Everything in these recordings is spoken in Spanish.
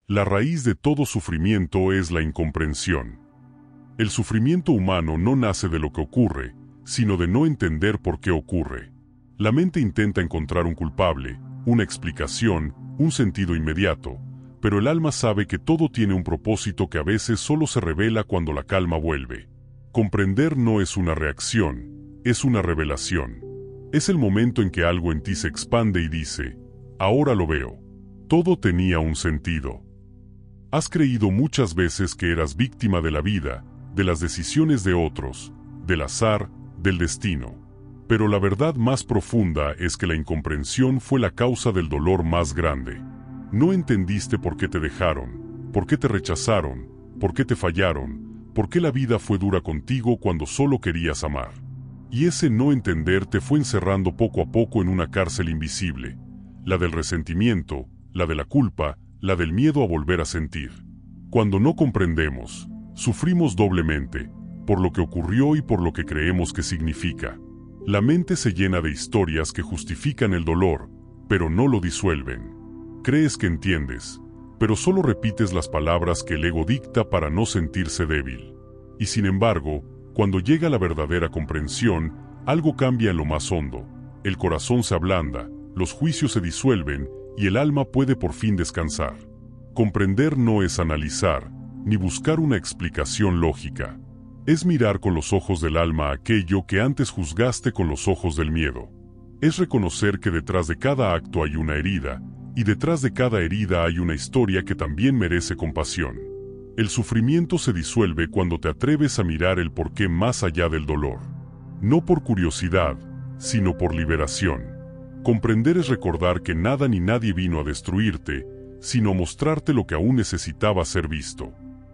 La raíz de todo sufrimiento es la incomprensión. El sufrimiento humano no nace de lo que ocurre, sino de no entender por qué ocurre. La mente intenta encontrar un culpable, una explicación, un sentido inmediato, pero el alma sabe que todo tiene un propósito que a veces solo se revela cuando la calma vuelve. Comprender no es una reacción, es una revelación. Es el momento en que algo en ti se expande y dice, ahora lo veo. Todo tenía un sentido. Has creído muchas veces que eras víctima de la vida, de las decisiones de otros, del azar, del destino. Pero la verdad más profunda es que la incomprensión fue la causa del dolor más grande. No entendiste por qué te dejaron, por qué te rechazaron, por qué te fallaron, por qué la vida fue dura contigo cuando solo querías amar. Y ese no entender te fue encerrando poco a poco en una cárcel invisible, la del resentimiento, la de la culpa, la del miedo a volver a sentir. Cuando no comprendemos, sufrimos doblemente, por lo que ocurrió y por lo que creemos que significa. La mente se llena de historias que justifican el dolor, pero no lo disuelven. Crees que entiendes, pero solo repites las palabras que el ego dicta para no sentirse débil. Y sin embargo, cuando llega la verdadera comprensión, algo cambia en lo más hondo. El corazón se ablanda, los juicios se disuelven y el alma puede por fin descansar. Comprender no es analizar, ni buscar una explicación lógica. Es mirar con los ojos del alma aquello que antes juzgaste con los ojos del miedo. Es reconocer que detrás de cada acto hay una herida, y detrás de cada herida hay una historia que también merece compasión. El sufrimiento se disuelve cuando te atreves a mirar el porqué más allá del dolor. No por curiosidad, sino por liberación. Comprender es recordar que nada ni nadie vino a destruirte, sino a mostrarte lo que aún necesitaba ser visto.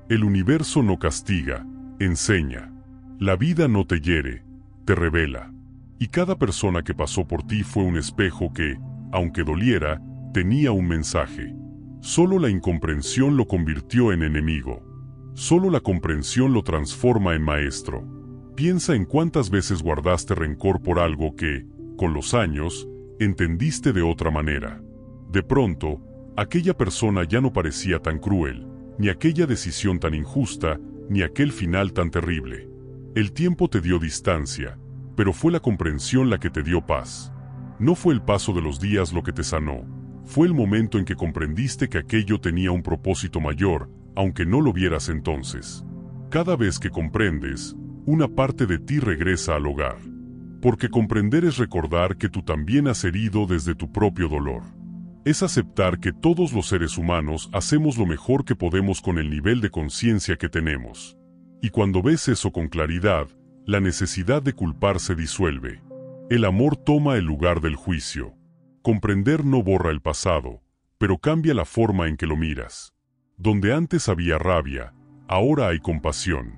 El universo no castiga, enseña. La vida no te hiere, te revela. Y cada persona que pasó por ti fue un espejo que, aunque doliera, tenía un mensaje. Solo la incomprensión lo convirtió en enemigo. Solo la comprensión lo transforma en maestro. Piensa en cuántas veces guardaste rencor por algo que, con los años, entendiste de otra manera. De pronto, aquella persona ya no parecía tan cruel, ni aquella decisión tan injusta, ni aquel final tan terrible. El tiempo te dio distancia, pero fue la comprensión la que te dio paz. No fue el paso de los días lo que te sanó, fue el momento en que comprendiste que aquello tenía un propósito mayor, aunque no lo vieras entonces. Cada vez que comprendes, una parte de ti regresa al hogar. Porque comprender es recordar que tú también has herido desde tu propio dolor. Es aceptar que todos los seres humanos hacemos lo mejor que podemos con el nivel de conciencia que tenemos. Y cuando ves eso con claridad, la necesidad de culpar se disuelve. El amor toma el lugar del juicio. Comprender no borra el pasado, pero cambia la forma en que lo miras. Donde antes había rabia, ahora hay compasión.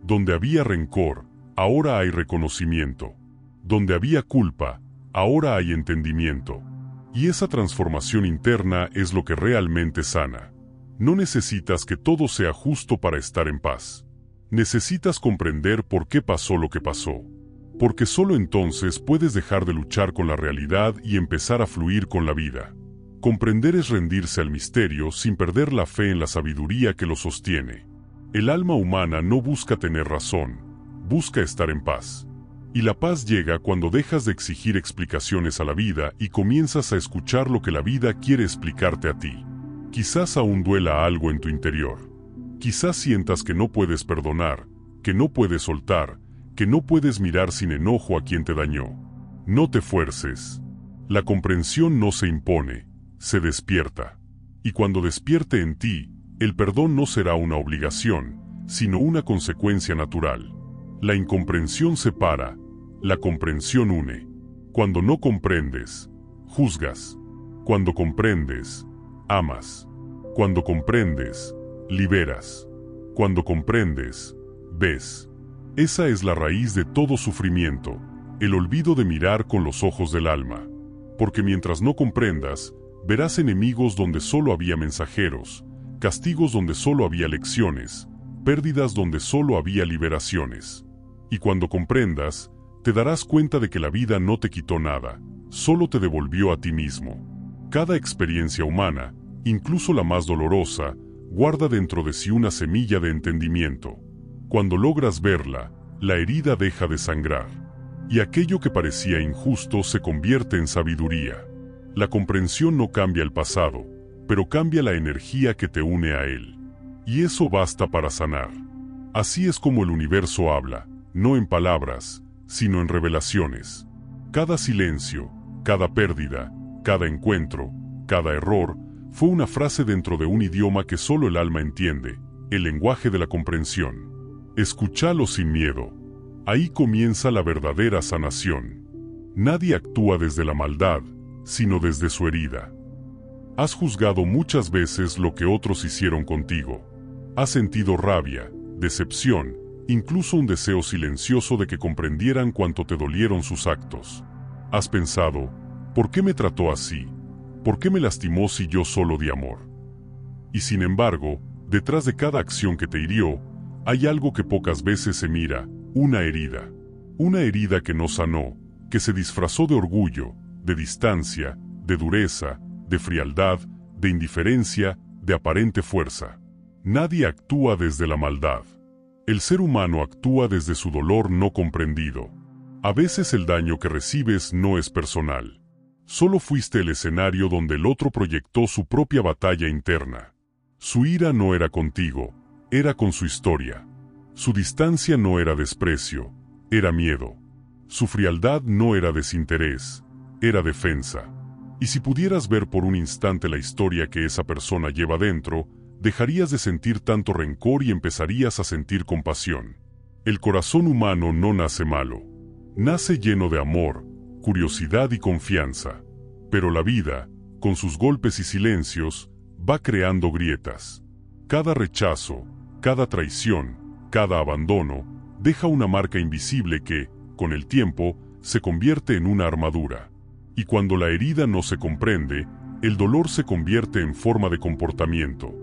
Donde había rencor, ahora hay reconocimiento. Donde había culpa, ahora hay entendimiento. Y esa transformación interna es lo que realmente sana. No necesitas que todo sea justo para estar en paz. Necesitas comprender por qué pasó lo que pasó. Porque solo entonces puedes dejar de luchar con la realidad y empezar a fluir con la vida. Comprender es rendirse al misterio sin perder la fe en la sabiduría que lo sostiene. El alma humana no busca tener razón, busca estar en paz. Y la paz llega cuando dejas de exigir explicaciones a la vida y comienzas a escuchar lo que la vida quiere explicarte a ti. Quizás aún duela algo en tu interior. Quizás sientas que no puedes perdonar, que no puedes soltar, que no puedes mirar sin enojo a quien te dañó. No te fuerces. La comprensión no se impone, se despierta. Y cuando despierte en ti, el perdón no será una obligación, sino una consecuencia natural. La incomprensión separa, la comprensión une. Cuando no comprendes, juzgas. Cuando comprendes, amas. Cuando comprendes, liberas. Cuando comprendes, ves. Esa es la raíz de todo sufrimiento, el olvido de mirar con los ojos del alma. Porque mientras no comprendas, verás enemigos donde solo había mensajeros, castigos donde solo había lecciones, pérdidas donde solo había liberaciones. Y cuando comprendas, te darás cuenta de que la vida no te quitó nada, solo te devolvió a ti mismo. Cada experiencia humana, incluso la más dolorosa, guarda dentro de sí una semilla de entendimiento. Cuando logras verla, la herida deja de sangrar, y aquello que parecía injusto se convierte en sabiduría. La comprensión no cambia el pasado, pero cambia la energía que te une a él. Y eso basta para sanar. Así es como el universo habla, no en palabras, sino en revelaciones. Cada silencio, cada pérdida, cada encuentro, cada error, fue una frase dentro de un idioma que solo el alma entiende, el lenguaje de la comprensión. Escúchalo sin miedo. Ahí comienza la verdadera sanación. Nadie actúa desde la maldad, sino desde su herida. Has juzgado muchas veces lo que otros hicieron contigo. Has sentido rabia, decepción, incluso un deseo silencioso de que comprendieran cuánto te dolieron sus actos. Has pensado, ¿por qué me trató así? ¿Por qué me lastimó si yo solo di amor? Y sin embargo, detrás de cada acción que te hirió, hay algo que pocas veces se mira, una herida. Una herida que no sanó, que se disfrazó de orgullo, de distancia, de dureza, de frialdad, de indiferencia, de aparente fuerza. Nadie actúa desde la maldad. El ser humano actúa desde su dolor no comprendido. A veces el daño que recibes no es personal. Solo fuiste el escenario donde el otro proyectó su propia batalla interna. Su ira no era contigo, era con su historia. Su distancia no era desprecio, era miedo. Su frialdad no era desinterés, era defensa. Y si pudieras ver por un instante la historia que esa persona lleva dentro, dejarías de sentir tanto rencor y empezarías a sentir compasión. El corazón humano no nace malo. Nace lleno de amor, curiosidad y confianza. Pero la vida, con sus golpes y silencios, va creando grietas. Cada rechazo, cada traición, cada abandono, deja una marca invisible que, con el tiempo, se convierte en una armadura. Y cuando la herida no se comprende, el dolor se convierte en forma de comportamiento.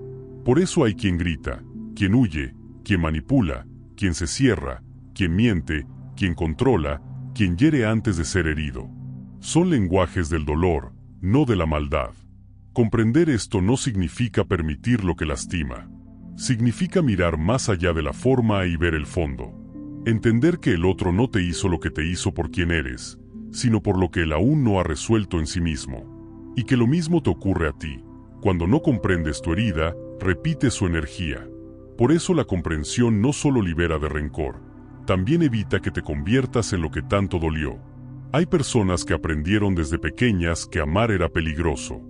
Por eso hay quien grita, quien huye, quien manipula, quien se cierra, quien miente, quien controla, quien hiere antes de ser herido. Son lenguajes del dolor, no de la maldad. Comprender esto no significa permitir lo que lastima. Significa mirar más allá de la forma y ver el fondo. Entender que el otro no te hizo lo que te hizo por quien eres, sino por lo que él aún no ha resuelto en sí mismo. Y que lo mismo te ocurre a ti. Cuando no comprendes tu herida, repite su energía. Por eso la comprensión no solo libera de rencor, también evita que te conviertas en lo que tanto dolió. Hay personas que aprendieron desde pequeñas que amar era peligroso.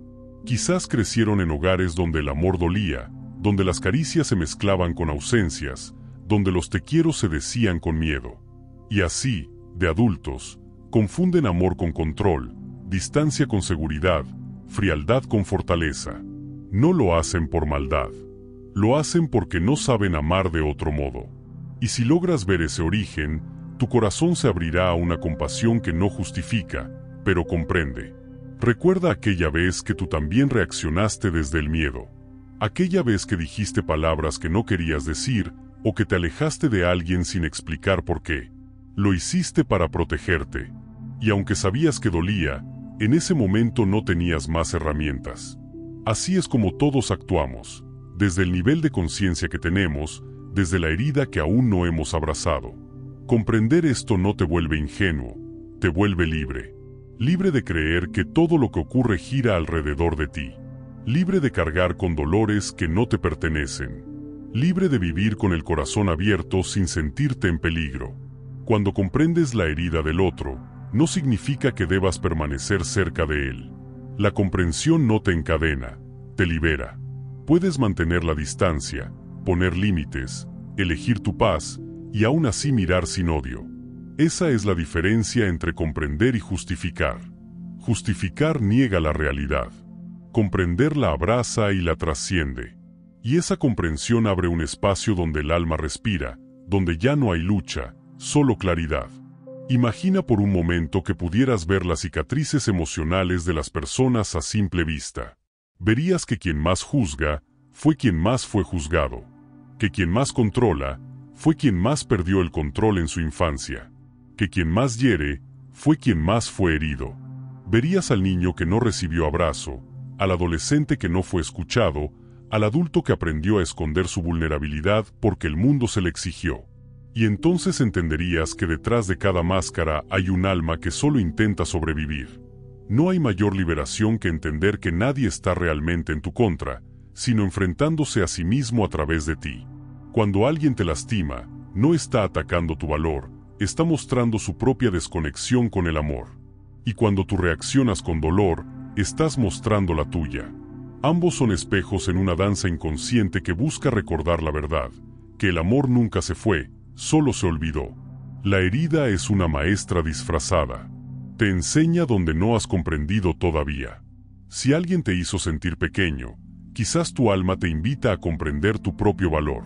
Quizás crecieron en hogares donde el amor dolía, donde las caricias se mezclaban con ausencias, donde los te quiero se decían con miedo. Y así, de adultos, confunden amor con control, distancia con seguridad, frialdad con fortaleza. No lo hacen por maldad. Lo hacen porque no saben amar de otro modo. Y si logras ver ese origen, tu corazón se abrirá a una compasión que no justifica, pero comprende. Recuerda aquella vez que tú también reaccionaste desde el miedo. Aquella vez que dijiste palabras que no querías decir, o que te alejaste de alguien sin explicar por qué. Lo hiciste para protegerte. Y aunque sabías que dolía, en ese momento no tenías más herramientas. Así es como todos actuamos, desde el nivel de conciencia que tenemos, desde la herida que aún no hemos abrazado. Comprender esto no te vuelve ingenuo, te vuelve libre. Libre de creer que todo lo que ocurre gira alrededor de ti. Libre de cargar con dolores que no te pertenecen. Libre de vivir con el corazón abierto sin sentirte en peligro. Cuando comprendes la herida del otro, no significa que debas permanecer cerca de él. La comprensión no te encadena, te libera. Puedes mantener la distancia, poner límites, elegir tu paz, y aún así mirar sin odio. Esa es la diferencia entre comprender y justificar. Justificar niega la realidad. Comprender la abraza y la trasciende. Y esa comprensión abre un espacio donde el alma respira, donde ya no hay lucha, solo claridad. Imagina por un momento que pudieras ver las cicatrices emocionales de las personas a simple vista. Verías que quien más juzga, fue quien más fue juzgado. Que quien más controla, fue quien más perdió el control en su infancia. Que quien más hiere, fue quien más fue herido. Verías al niño que no recibió abrazo, al adolescente que no fue escuchado, al adulto que aprendió a esconder su vulnerabilidad porque el mundo se le exigió. Y entonces entenderías que detrás de cada máscara hay un alma que solo intenta sobrevivir. No hay mayor liberación que entender que nadie está realmente en tu contra, sino enfrentándose a sí mismo a través de ti. Cuando alguien te lastima, no está atacando tu valor, está mostrando su propia desconexión con el amor. Y cuando tú reaccionas con dolor, estás mostrando la tuya. Ambos son espejos en una danza inconsciente que busca recordar la verdad, que el amor nunca se fue, solo se olvidó. La herida es una maestra disfrazada. Te enseña donde no has comprendido todavía. Si alguien te hizo sentir pequeño, quizás tu alma te invita a comprender tu propio valor.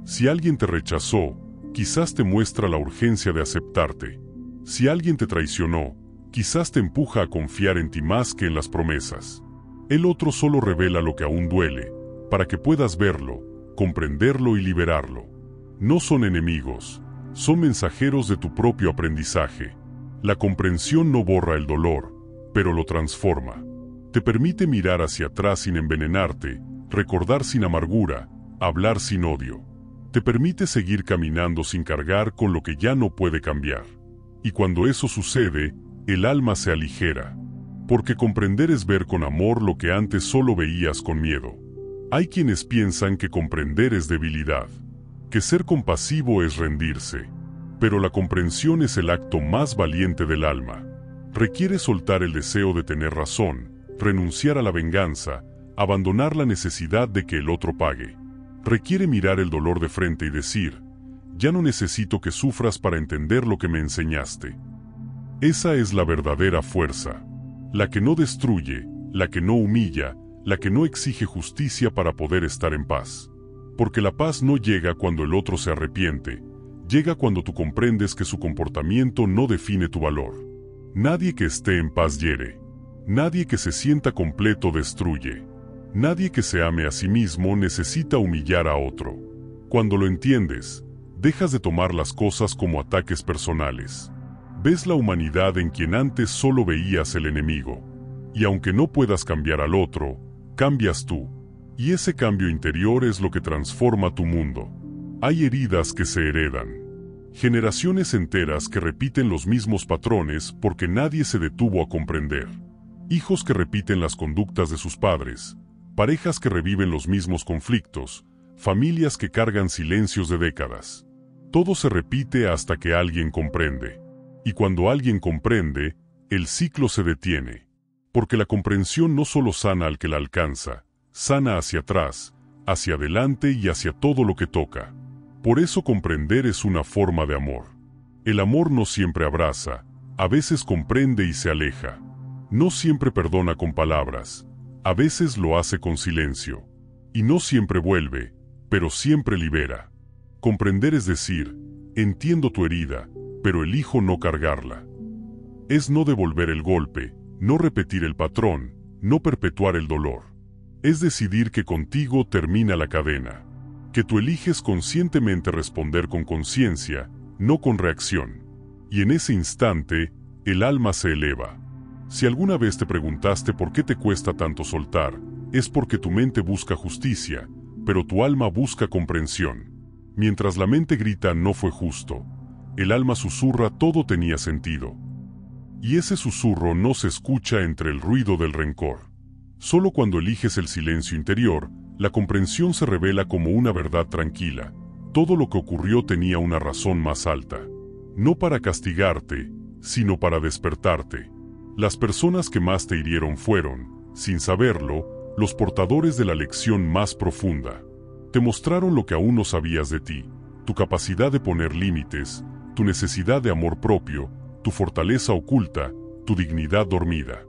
Si alguien te rechazó, quizás te muestra la urgencia de aceptarte. Si alguien te traicionó, quizás te empuja a confiar en ti más que en las promesas. El otro solo revela lo que aún duele, para que puedas verlo, comprenderlo y liberarlo. No son enemigos, son mensajeros de tu propio aprendizaje. La comprensión no borra el dolor, pero lo transforma. Te permite mirar hacia atrás sin envenenarte, recordar sin amargura, hablar sin odio. Te permite seguir caminando sin cargar con lo que ya no puede cambiar. Y cuando eso sucede, el alma se aligera. Porque comprender es ver con amor lo que antes solo veías con miedo. Hay quienes piensan que comprender es debilidad, que ser compasivo es rendirse. Pero la comprensión es el acto más valiente del alma. Requiere soltar el deseo de tener razón, renunciar a la venganza, abandonar la necesidad de que el otro pague. Requiere mirar el dolor de frente y decir, ya no necesito que sufras para entender lo que me enseñaste. Esa es la verdadera fuerza. La que no destruye, la que no humilla, la que no exige justicia para poder estar en paz. Porque la paz no llega cuando el otro se arrepiente, llega cuando tú comprendes que su comportamiento no define tu valor. Nadie que esté en paz hiere. Nadie que se sienta completo destruye. Nadie que se ame a sí mismo necesita humillar a otro. Cuando lo entiendes, dejas de tomar las cosas como ataques personales. Ves la humanidad en quien antes solo veías el enemigo. Y aunque no puedas cambiar al otro, cambias tú. Y ese cambio interior es lo que transforma tu mundo. Hay heridas que se heredan. Generaciones enteras que repiten los mismos patrones porque nadie se detuvo a comprender. Hijos que repiten las conductas de sus padres. Parejas que reviven los mismos conflictos. Familias que cargan silencios de décadas. Todo se repite hasta que alguien comprende. Y cuando alguien comprende, el ciclo se detiene. Porque la comprensión no solo sana al que la alcanza, sana hacia atrás, hacia adelante y hacia todo lo que toca. Por eso comprender es una forma de amor. El amor no siempre abraza, a veces comprende y se aleja. No siempre perdona con palabras, a veces lo hace con silencio. Y no siempre vuelve, pero siempre libera. Comprender es decir, entiendo tu herida, pero elijo no cargarla. Es no devolver el golpe, no repetir el patrón, no perpetuar el dolor. Es decidir que contigo termina la cadena. Que tú eliges conscientemente responder con conciencia, no con reacción. Y en ese instante, el alma se eleva. Si alguna vez te preguntaste por qué te cuesta tanto soltar, es porque tu mente busca justicia, pero tu alma busca comprensión. Mientras la mente grita no fue justo, el alma susurra todo tenía sentido. Y ese susurro no se escucha entre el ruido del rencor. Solo cuando eliges el silencio interior, la comprensión se revela como una verdad tranquila. Todo lo que ocurrió tenía una razón más alta. No para castigarte, sino para despertarte. Las personas que más te hirieron fueron, sin saberlo, los portadores de la lección más profunda. Te mostraron lo que aún no sabías de ti, tu capacidad de poner límites, tu necesidad de amor propio, tu fortaleza oculta, tu dignidad dormida.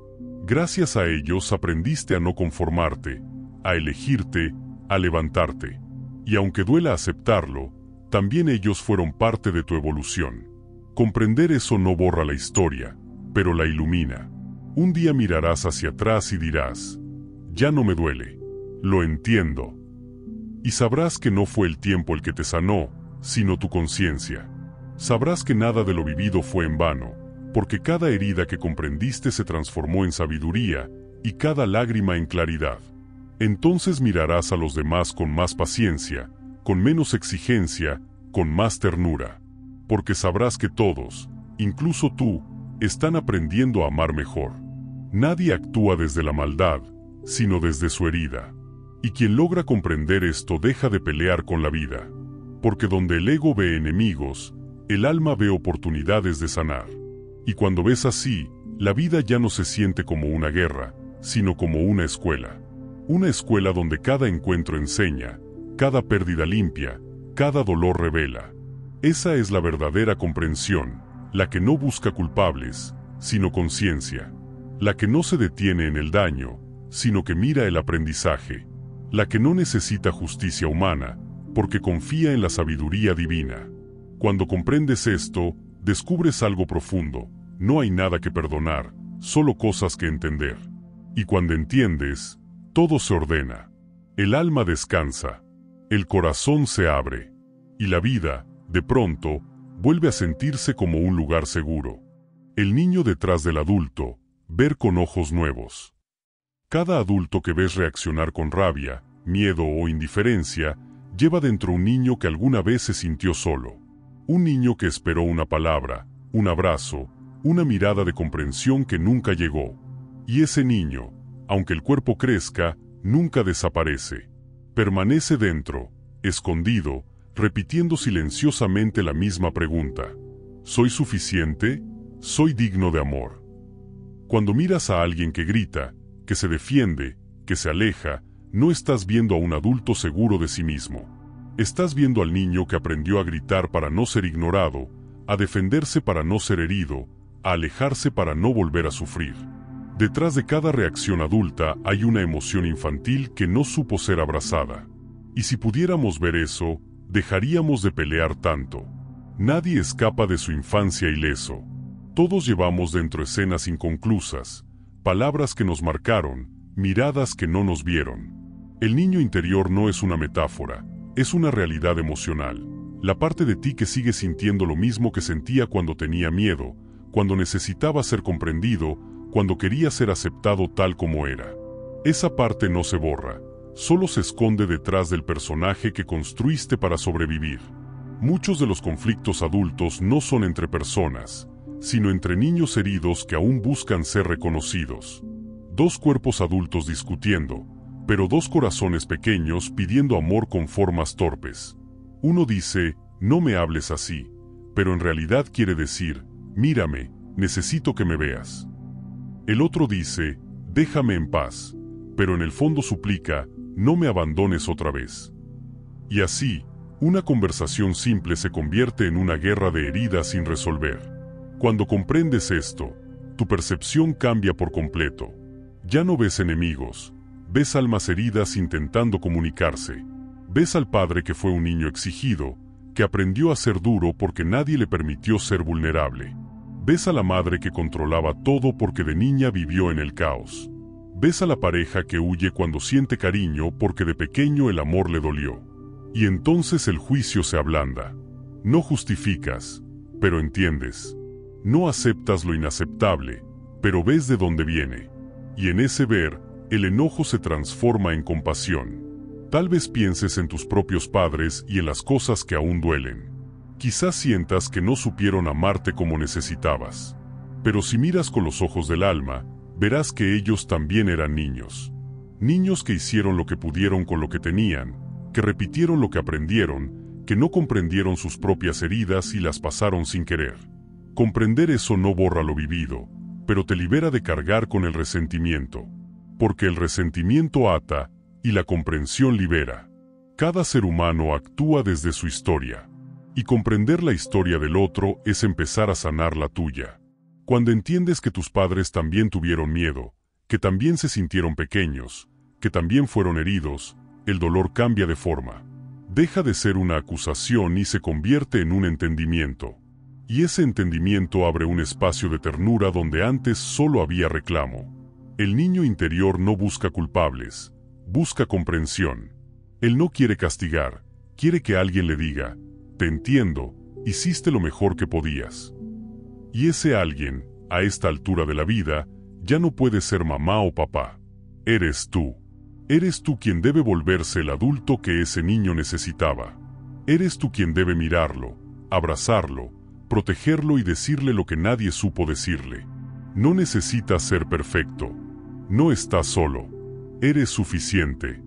Gracias a ellos aprendiste a no conformarte, a elegirte, a levantarte. Y aunque duela aceptarlo, también ellos fueron parte de tu evolución. Comprender eso no borra la historia, pero la ilumina. Un día mirarás hacia atrás y dirás, ya no me duele, lo entiendo. Y sabrás que no fue el tiempo el que te sanó, sino tu conciencia. Sabrás que nada de lo vivido fue en vano, porque cada herida que comprendiste se transformó en sabiduría, y cada lágrima en claridad. Entonces mirarás a los demás con más paciencia, con menos exigencia, con más ternura. Porque sabrás que todos, incluso tú, están aprendiendo a amar mejor. Nadie actúa desde la maldad, sino desde su herida. Y quien logra comprender esto deja de pelear con la vida. Porque donde el ego ve enemigos, el alma ve oportunidades de sanar. Y cuando ves así, la vida ya no se siente como una guerra, sino como una escuela. Una escuela donde cada encuentro enseña, cada pérdida limpia, cada dolor revela. Esa es la verdadera comprensión, la que no busca culpables, sino conciencia. La que no se detiene en el daño, sino que mira el aprendizaje. La que no necesita justicia humana, porque confía en la sabiduría divina. Cuando comprendes esto, descubres algo profundo. No hay nada que perdonar, solo cosas que entender. Y cuando entiendes, todo se ordena. El alma descansa, el corazón se abre, y la vida, de pronto, vuelve a sentirse como un lugar seguro. El niño detrás del adulto, ver con ojos nuevos. Cada adulto que ves reaccionar con rabia, miedo o indiferencia, lleva dentro un niño que alguna vez se sintió solo. Un niño que esperó una palabra, un abrazo, una mirada de comprensión que nunca llegó. Y ese niño, aunque el cuerpo crezca, nunca desaparece. Permanece dentro, escondido, repitiendo silenciosamente la misma pregunta. ¿Soy suficiente? ¿Soy digno de amor? Cuando miras a alguien que grita, que se defiende, que se aleja, no estás viendo a un adulto seguro de sí mismo. Estás viendo al niño que aprendió a gritar para no ser ignorado, a defenderse para no ser herido, a alejarse para no volver a sufrir. Detrás de cada reacción adulta hay una emoción infantil que no supo ser abrazada. Y si pudiéramos ver eso, dejaríamos de pelear tanto. Nadie escapa de su infancia ileso. Todos llevamos dentro escenas inconclusas, palabras que nos marcaron, miradas que no nos vieron. El niño interior no es una metáfora, es una realidad emocional. La parte de ti que sigue sintiendo lo mismo que sentía cuando tenía miedo, cuando necesitaba ser comprendido, cuando quería ser aceptado tal como era. Esa parte no se borra, solo se esconde detrás del personaje que construiste para sobrevivir. Muchos de los conflictos adultos no son entre personas, sino entre niños heridos que aún buscan ser reconocidos. Dos cuerpos adultos discutiendo, pero dos corazones pequeños pidiendo amor con formas torpes. Uno dice, no me hables así, pero en realidad quiere decir, mírame, necesito que me veas. El otro dice, déjame en paz, pero en el fondo suplica, no me abandones otra vez. Y así, una conversación simple se convierte en una guerra de heridas sin resolver. Cuando comprendes esto, tu percepción cambia por completo. Ya no ves enemigos, ves almas heridas intentando comunicarse. Ves al padre que fue un niño exigido, que aprendió a ser duro porque nadie le permitió ser vulnerable. Ves a la madre que controlaba todo porque de niña vivió en el caos. Ves a la pareja que huye cuando siente cariño porque de pequeño el amor le dolió. Y entonces el juicio se ablanda. No justificas, pero entiendes. No aceptas lo inaceptable, pero ves de dónde viene. Y en ese ver, el enojo se transforma en compasión. Tal vez pienses en tus propios padres y en las cosas que aún duelen. Quizás sientas que no supieron amarte como necesitabas. Pero si miras con los ojos del alma, verás que ellos también eran niños. Niños que hicieron lo que pudieron con lo que tenían, que repitieron lo que aprendieron, que no comprendieron sus propias heridas y las pasaron sin querer. Comprender eso no borra lo vivido, pero te libera de cargar con el resentimiento. Porque el resentimiento ata, y la comprensión libera. Cada ser humano actúa desde su historia. Y comprender la historia del otro es empezar a sanar la tuya. Cuando entiendes que tus padres también tuvieron miedo, que también se sintieron pequeños, que también fueron heridos, el dolor cambia de forma. Deja de ser una acusación y se convierte en un entendimiento. Y ese entendimiento abre un espacio de ternura donde antes solo había reclamo. El niño interior no busca culpables, busca comprensión. Él no quiere castigar, quiere que alguien le diga, te entiendo, hiciste lo mejor que podías. Y ese alguien, a esta altura de la vida, ya no puedes ser mamá o papá. Eres tú. Eres tú quien debe volverse el adulto que ese niño necesitaba. Eres tú quien debe mirarlo, abrazarlo, protegerlo y decirle lo que nadie supo decirle. No necesitas ser perfecto. No estás solo. Eres suficiente.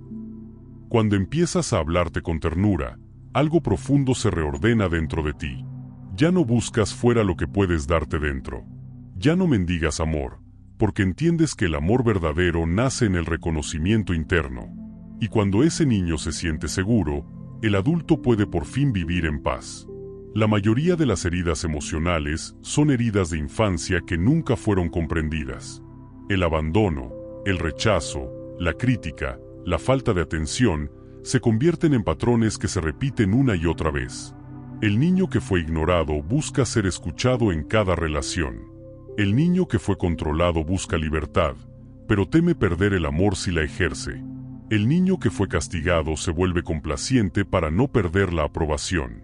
Cuando empiezas a hablarte con ternura, algo profundo se reordena dentro de ti. Ya no buscas fuera lo que puedes darte dentro. Ya no mendigas amor, porque entiendes que el amor verdadero nace en el reconocimiento interno. Y cuando ese niño se siente seguro, el adulto puede por fin vivir en paz. La mayoría de las heridas emocionales son heridas de infancia que nunca fueron comprendidas. El abandono, el rechazo, la crítica, la falta de atención, se convierten en patrones que se repiten una y otra vez. El niño que fue ignorado busca ser escuchado en cada relación. El niño que fue controlado busca libertad, pero teme perder el amor si la ejerce. El niño que fue castigado se vuelve complaciente para no perder la aprobación.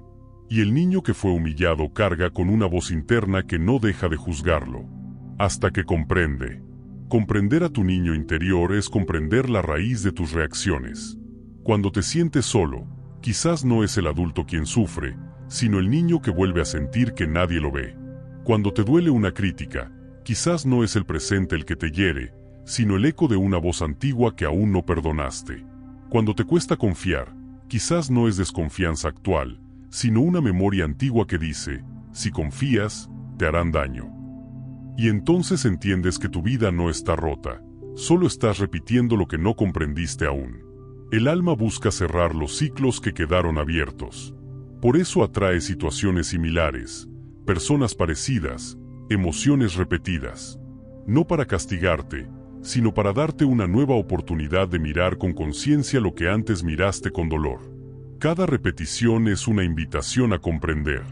Y el niño que fue humillado carga con una voz interna que no deja de juzgarlo. Hasta que comprende. Comprender a tu niño interior es comprender la raíz de tus reacciones. Cuando te sientes solo, quizás no es el adulto quien sufre, sino el niño que vuelve a sentir que nadie lo ve. Cuando te duele una crítica, quizás no es el presente el que te hiere, sino el eco de una voz antigua que aún no perdonaste. Cuando te cuesta confiar, quizás no es desconfianza actual, sino una memoria antigua que dice, si confías, te harán daño. Y entonces entiendes que tu vida no está rota, solo estás repitiendo lo que no comprendiste aún. El alma busca cerrar los ciclos que quedaron abiertos. Por eso atrae situaciones similares, personas parecidas, emociones repetidas. No para castigarte, sino para darte una nueva oportunidad de mirar con conciencia lo que antes miraste con dolor. Cada repetición es una invitación a comprender.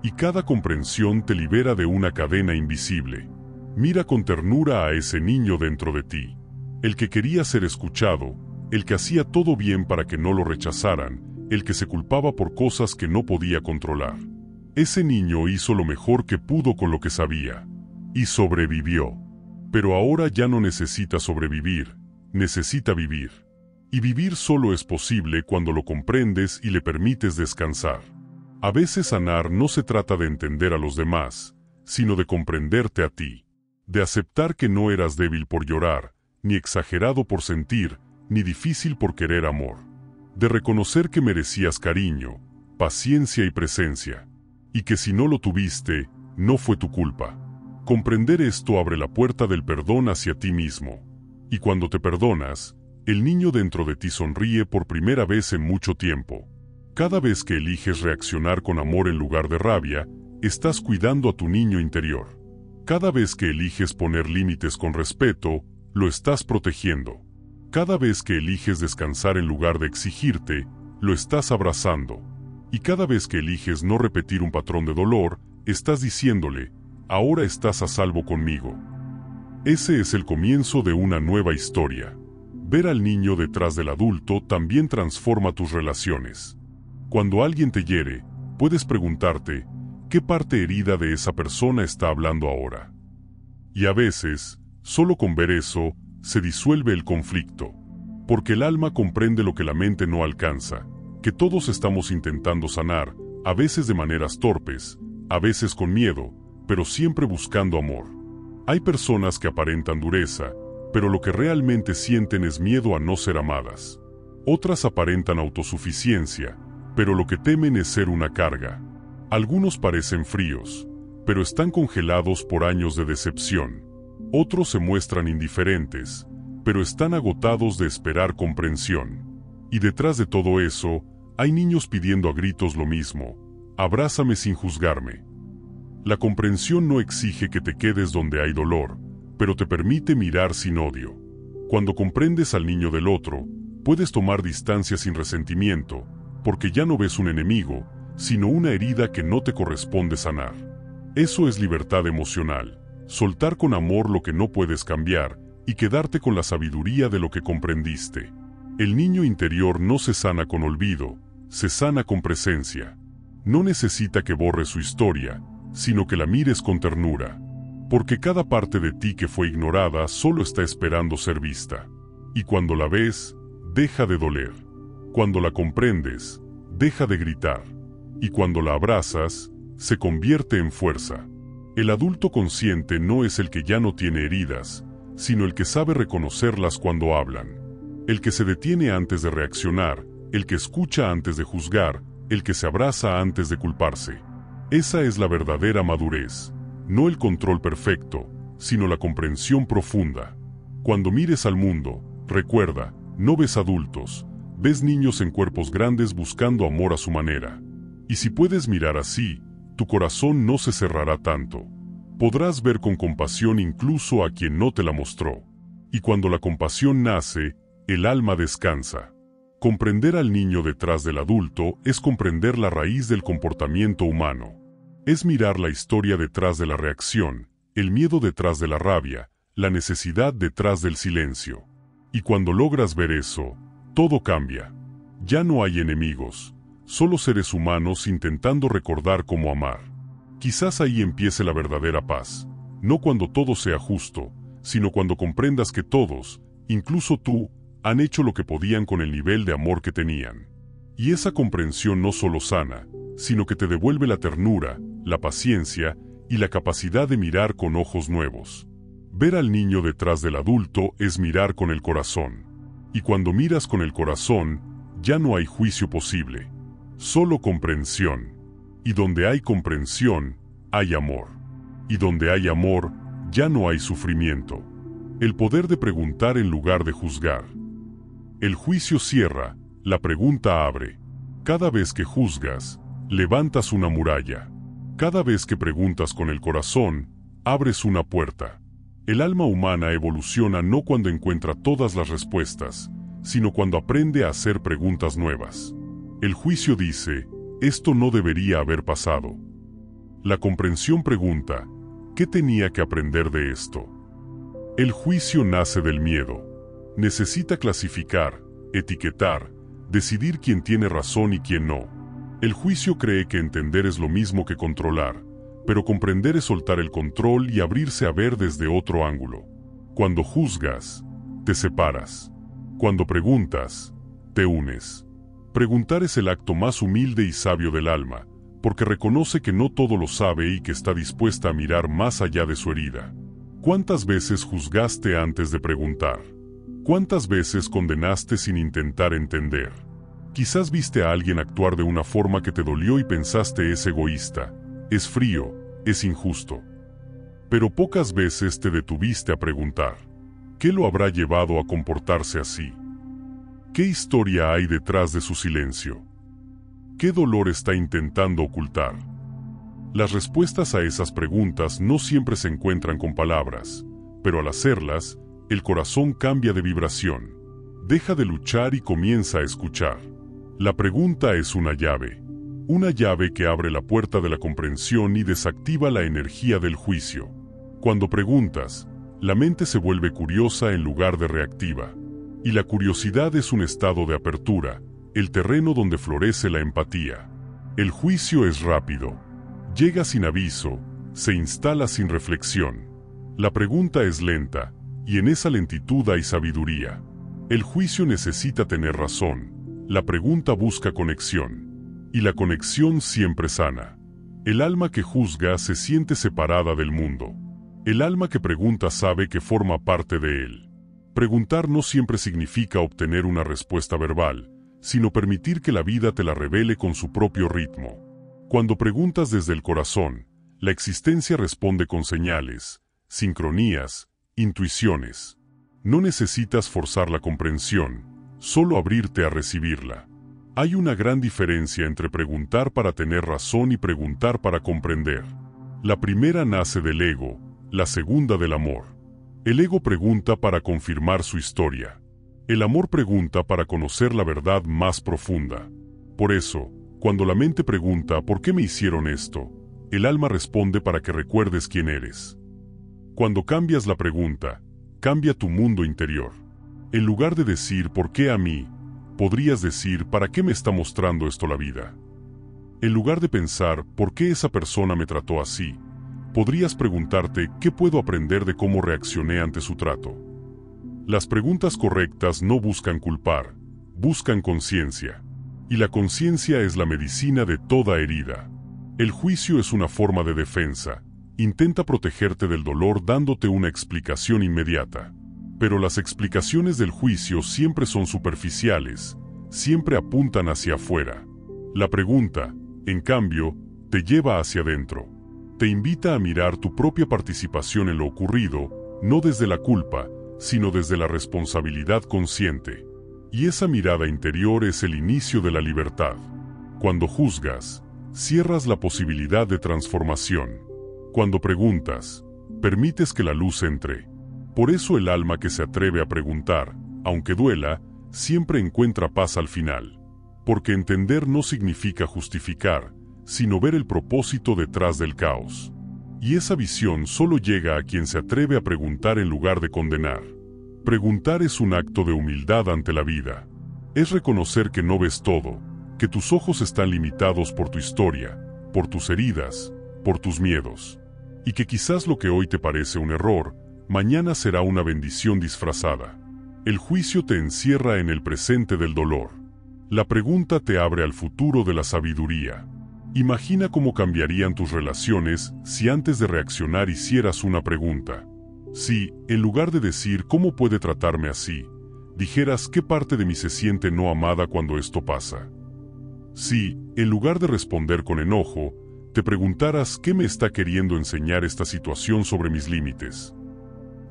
Y cada comprensión te libera de una cadena invisible. Mira con ternura a ese niño dentro de ti. El que quería ser escuchado, el que hacía todo bien para que no lo rechazaran, el que se culpaba por cosas que no podía controlar. Ese niño hizo lo mejor que pudo con lo que sabía. Y sobrevivió. Pero ahora ya no necesita sobrevivir, necesita vivir. Y vivir solo es posible cuando lo comprendes y le permites descansar. A veces sanar no se trata de entender a los demás, sino de comprenderte a ti. De aceptar que no eras débil por llorar, ni exagerado por sentir, ni difícil por querer amor. De reconocer que merecías cariño, paciencia y presencia. Y que si no lo tuviste, no fue tu culpa. Comprender esto abre la puerta del perdón hacia ti mismo. Y cuando te perdonas, el niño dentro de ti sonríe por primera vez en mucho tiempo. Cada vez que eliges reaccionar con amor en lugar de rabia, estás cuidando a tu niño interior. Cada vez que eliges poner límites con respeto, lo estás protegiendo. Cada vez que eliges descansar en lugar de exigirte, lo estás abrazando. Y cada vez que eliges no repetir un patrón de dolor, estás diciéndole, ahora estás a salvo conmigo. Ese es el comienzo de una nueva historia. Ver al niño detrás del adulto también transforma tus relaciones. Cuando alguien te hiere, puedes preguntarte, ¿qué parte herida de esa persona está hablando ahora? Y a veces, solo con ver eso, se disuelve el conflicto. Porque el alma comprende lo que la mente no alcanza, que todos estamos intentando sanar, a veces de maneras torpes, a veces con miedo, pero siempre buscando amor. Hay personas que aparentan dureza, pero lo que realmente sienten es miedo a no ser amadas. Otras aparentan autosuficiencia, pero lo que temen es ser una carga. Algunos parecen fríos, pero están congelados por años de decepción. Otros se muestran indiferentes, pero están agotados de esperar comprensión. Y detrás de todo eso, hay niños pidiendo a gritos lo mismo: abrázame sin juzgarme. La comprensión no exige que te quedes donde hay dolor, pero te permite mirar sin odio. Cuando comprendes al niño del otro, puedes tomar distancia sin resentimiento, porque ya no ves un enemigo, sino una herida que no te corresponde sanar. Eso es libertad emocional, soltar con amor lo que no puedes cambiar y quedarte con la sabiduría de lo que comprendiste. El niño interior no se sana con olvido, se sana con presencia. No necesita que borres su historia, sino que la mires con ternura. Porque cada parte de ti que fue ignorada solo está esperando ser vista. Y cuando la ves, deja de doler. Cuando la comprendes, deja de gritar. Y cuando la abrazas, se convierte en fuerza. El adulto consciente no es el que ya no tiene heridas, sino el que sabe reconocerlas cuando hablan. El que se detiene antes de reaccionar, el que escucha antes de juzgar, el que se abraza antes de culparse. Esa es la verdadera madurez. No el control perfecto, sino la comprensión profunda. Cuando mires al mundo, recuerda, no ves adultos, ves niños en cuerpos grandes buscando amor a su manera. Y si puedes mirar así, tu corazón no se cerrará tanto. Podrás ver con compasión incluso a quien no te la mostró. Y cuando la compasión nace, el alma descansa. Comprender al niño detrás del adulto es comprender la raíz del comportamiento humano. Es mirar la historia detrás de la reacción, el miedo detrás de la rabia, la necesidad detrás del silencio. Y cuando logras ver eso, todo cambia. Ya no hay enemigos, solo seres humanos intentando recordar cómo amar. Quizás ahí empiece la verdadera paz, no cuando todo sea justo, sino cuando comprendas que todos, incluso tú, han hecho lo que podían con el nivel de amor que tenían. Y esa comprensión no solo sana, sino que te devuelve la ternura, la paciencia y la capacidad de mirar con ojos nuevos. Ver al niño detrás del adulto es mirar con el corazón. Y cuando miras con el corazón, ya no hay juicio posible, solo comprensión. Y donde hay comprensión, hay amor. Y donde hay amor, ya no hay sufrimiento. El poder de preguntar en lugar de juzgar. El juicio cierra, la pregunta abre. Cada vez que juzgas, levantas una muralla. Cada vez que preguntas con el corazón, abres una puerta. El alma humana evoluciona no cuando encuentra todas las respuestas, sino cuando aprende a hacer preguntas nuevas. El juicio dice, esto no debería haber pasado. La comprensión pregunta, ¿qué tenía que aprender de esto? El juicio nace del miedo. Necesita clasificar, etiquetar, decidir quién tiene razón y quién no. El juicio cree que entender es lo mismo que controlar, pero comprender es soltar el control y abrirse a ver desde otro ángulo. Cuando juzgas, te separas. Cuando preguntas, te unes. Preguntar es el acto más humilde y sabio del alma, porque reconoce que no todo lo sabe y que está dispuesta a mirar más allá de su herida. ¿Cuántas veces juzgaste antes de preguntar? ¿Cuántas veces condenaste sin intentar entender? Quizás viste a alguien actuar de una forma que te dolió y pensaste es egoísta, es frío, es injusto. Pero pocas veces te detuviste a preguntar, ¿qué lo habrá llevado a comportarse así? ¿Qué historia hay detrás de su silencio? ¿Qué dolor está intentando ocultar? Las respuestas a esas preguntas no siempre se encuentran con palabras, pero al hacerlas, el corazón cambia de vibración. Deja de luchar y comienza a escuchar. La pregunta es una llave que abre la puerta de la comprensión y desactiva la energía del juicio. Cuando preguntas, la mente se vuelve curiosa en lugar de reactiva. Y la curiosidad es un estado de apertura, el terreno donde florece la empatía. El juicio es rápido. Llega sin aviso, se instala sin reflexión. La pregunta es lenta, y en esa lentitud hay sabiduría. El juicio necesita tener razón. La pregunta busca conexión. Y la conexión siempre sana. El alma que juzga se siente separada del mundo. El alma que pregunta sabe que forma parte de él. Preguntar no siempre significa obtener una respuesta verbal, sino permitir que la vida te la revele con su propio ritmo. Cuando preguntas desde el corazón, la existencia responde con señales, sincronías, intuiciones. No necesitas forzar la comprensión, solo abrirte a recibirla. Hay una gran diferencia entre preguntar para tener razón y preguntar para comprender. La primera nace del ego, la segunda del amor. El ego pregunta para confirmar su historia. El amor pregunta para conocer la verdad más profunda. Por eso, cuando la mente pregunta ¿por qué me hicieron esto?, el alma responde para que recuerdes quién eres. Cuando cambias la pregunta, cambia tu mundo interior. En lugar de decir ¿por qué a mí?, podrías decir ¿para qué me está mostrando esto la vida? En lugar de pensar ¿por qué esa persona me trató así?, Podrías preguntarte, ¿qué puedo aprender de cómo reaccioné ante su trato? Las preguntas correctas no buscan culpar, buscan conciencia. Y la conciencia es la medicina de toda herida. El juicio es una forma de defensa. Intenta protegerte del dolor dándote una explicación inmediata. Pero las explicaciones del juicio siempre son superficiales, siempre apuntan hacia afuera. La pregunta, en cambio, te lleva hacia adentro. Te invita a mirar tu propia participación en lo ocurrido, no desde la culpa, sino desde la responsabilidad consciente. Y esa mirada interior es el inicio de la libertad. Cuando juzgas, cierras la posibilidad de transformación. Cuando preguntas, permites que la luz entre. Por eso el alma que se atreve a preguntar, aunque duela, siempre encuentra paz al final. Porque entender no significa justificar, sino ver el propósito detrás del caos. Y esa visión solo llega a quien se atreve a preguntar en lugar de condenar. Preguntar es un acto de humildad ante la vida. Es reconocer que no ves todo, que tus ojos están limitados por tu historia, por tus heridas, por tus miedos. Y que quizás lo que hoy te parece un error, mañana será una bendición disfrazada. El juicio te encierra en el presente del dolor. La pregunta te abre al futuro de la sabiduría. Imagina cómo cambiarían tus relaciones si antes de reaccionar hicieras una pregunta. Si, en lugar de decir ¿cómo puede tratarme así?, dijeras ¿qué parte de mí se siente no amada cuando esto pasa? Si, en lugar de responder con enojo, te preguntaras ¿qué me está queriendo enseñar esta situación sobre mis límites?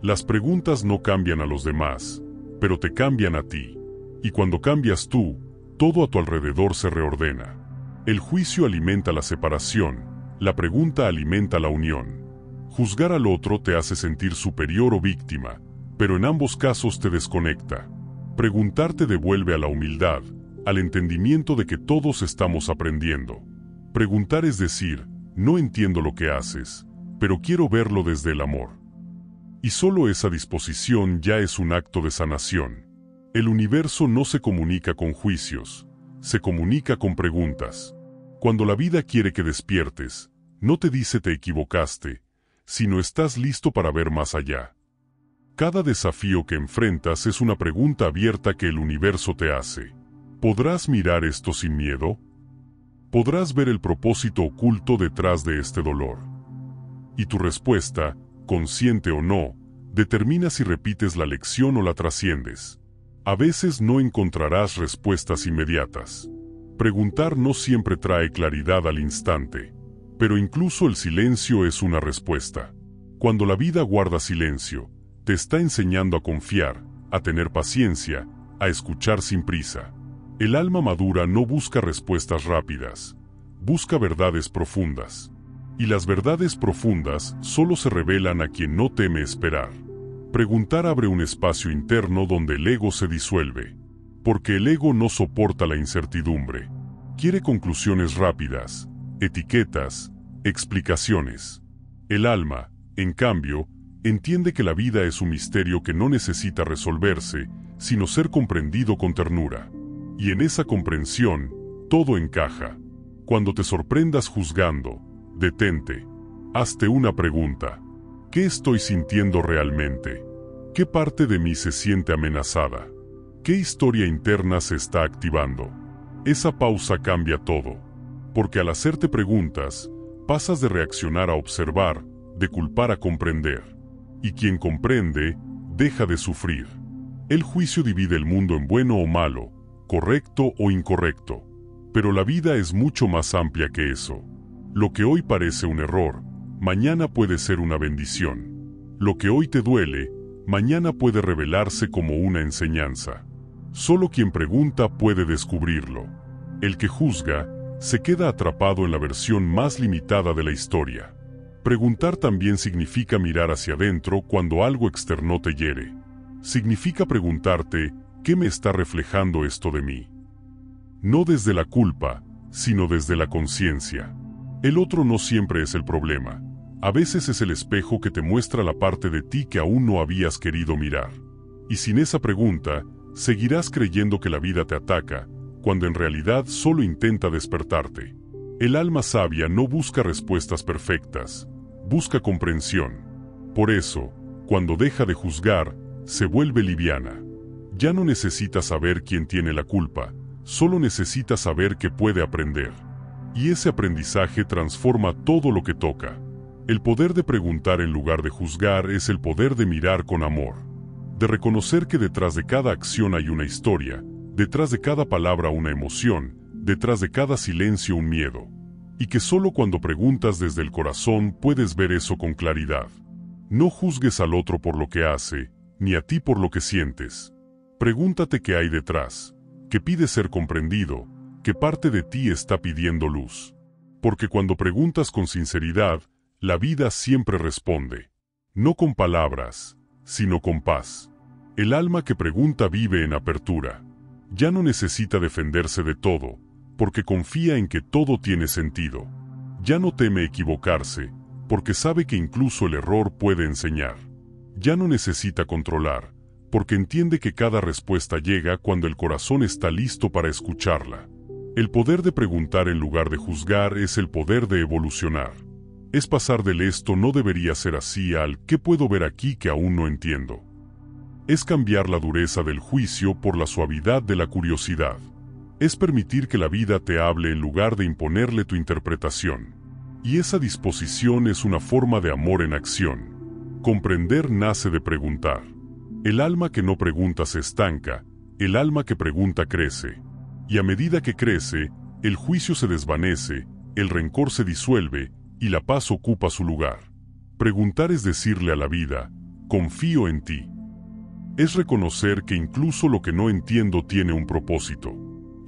Las preguntas no cambian a los demás, pero te cambian a ti. Y cuando cambias tú, todo a tu alrededor se reordena. El juicio alimenta la separación, la pregunta alimenta la unión. Juzgar al otro te hace sentir superior o víctima, pero en ambos casos te desconecta. Preguntar te devuelve a la humildad, al entendimiento de que todos estamos aprendiendo. Preguntar es decir, no entiendo lo que haces, pero quiero verlo desde el amor. Y solo esa disposición ya es un acto de sanación. El universo no se comunica con juicios, se comunica con preguntas. Cuando la vida quiere que despiertes, no te dice te equivocaste, sino estás listo para ver más allá. Cada desafío que enfrentas es una pregunta abierta que el universo te hace. ¿Podrás mirar esto sin miedo? ¿Podrás ver el propósito oculto detrás de este dolor? Y tu respuesta, consciente o no, determina si repites la lección o la trasciendes. A veces no encontrarás respuestas inmediatas. Preguntar no siempre trae claridad al instante, pero incluso el silencio es una respuesta. Cuando la vida guarda silencio, te está enseñando a confiar, a tener paciencia, a escuchar sin prisa. El alma madura no busca respuestas rápidas, busca verdades profundas. Y las verdades profundas solo se revelan a quien no teme esperar. Preguntar abre un espacio interno donde el ego se disuelve. Porque el ego no soporta la incertidumbre. Quiere conclusiones rápidas, etiquetas, explicaciones. El alma, en cambio, entiende que la vida es un misterio que no necesita resolverse, sino ser comprendido con ternura. Y en esa comprensión, todo encaja. Cuando te sorprendas juzgando, detente. Hazte una pregunta. ¿Qué estoy sintiendo realmente? ¿Qué parte de mí se siente amenazada? ¿Qué historia interna se está activando? Esa pausa cambia todo. Porque al hacerte preguntas, pasas de reaccionar a observar, de culpar a comprender. Y quien comprende, deja de sufrir. El juicio divide el mundo en bueno o malo, correcto o incorrecto. Pero la vida es mucho más amplia que eso. Lo que hoy parece un error, mañana puede ser una bendición. Lo que hoy te duele, mañana puede revelarse como una enseñanza. Solo quien pregunta puede descubrirlo. El que juzga, se queda atrapado en la versión más limitada de la historia. Preguntar también significa mirar hacia adentro cuando algo externo te hiere. Significa preguntarte, ¿qué me está reflejando esto de mí? No desde la culpa, sino desde la conciencia. El otro no siempre es el problema. A veces es el espejo que te muestra la parte de ti que aún no habías querido mirar. Y sin esa pregunta, seguirás creyendo que la vida te ataca, cuando en realidad solo intenta despertarte. El alma sabia no busca respuestas perfectas, busca comprensión. Por eso, cuando deja de juzgar, se vuelve liviana. Ya no necesita saber quién tiene la culpa, solo necesita saber que puede aprender. Y ese aprendizaje transforma todo lo que toca. El poder de preguntar en lugar de juzgar es el poder de mirar con amor. De reconocer que detrás de cada acción hay una historia, detrás de cada palabra una emoción, detrás de cada silencio un miedo. Y que solo cuando preguntas desde el corazón puedes ver eso con claridad. No juzgues al otro por lo que hace, ni a ti por lo que sientes. Pregúntate qué hay detrás, que pide ser comprendido, qué parte de ti está pidiendo luz. Porque cuando preguntas con sinceridad, la vida siempre responde. No con palabras, sino con paz. El alma que pregunta vive en apertura. Ya no necesita defenderse de todo, porque confía en que todo tiene sentido. Ya no teme equivocarse, porque sabe que incluso el error puede enseñar. Ya no necesita controlar, porque entiende que cada respuesta llega cuando el corazón está listo para escucharla. El poder de preguntar en lugar de juzgar es el poder de evolucionar. Es pasar del esto no debería ser así al ¿qué puedo ver aquí que aún no entiendo? Es cambiar la dureza del juicio por la suavidad de la curiosidad. Es permitir que la vida te hable en lugar de imponerle tu interpretación. Y esa disposición es una forma de amor en acción. Comprender nace de preguntar. El alma que no pregunta se estanca, el alma que pregunta crece. Y a medida que crece, el juicio se desvanece, el rencor se disuelve, y la paz ocupa su lugar. Preguntar es decirle a la vida, confío en ti. Es reconocer que incluso lo que no entiendo tiene un propósito.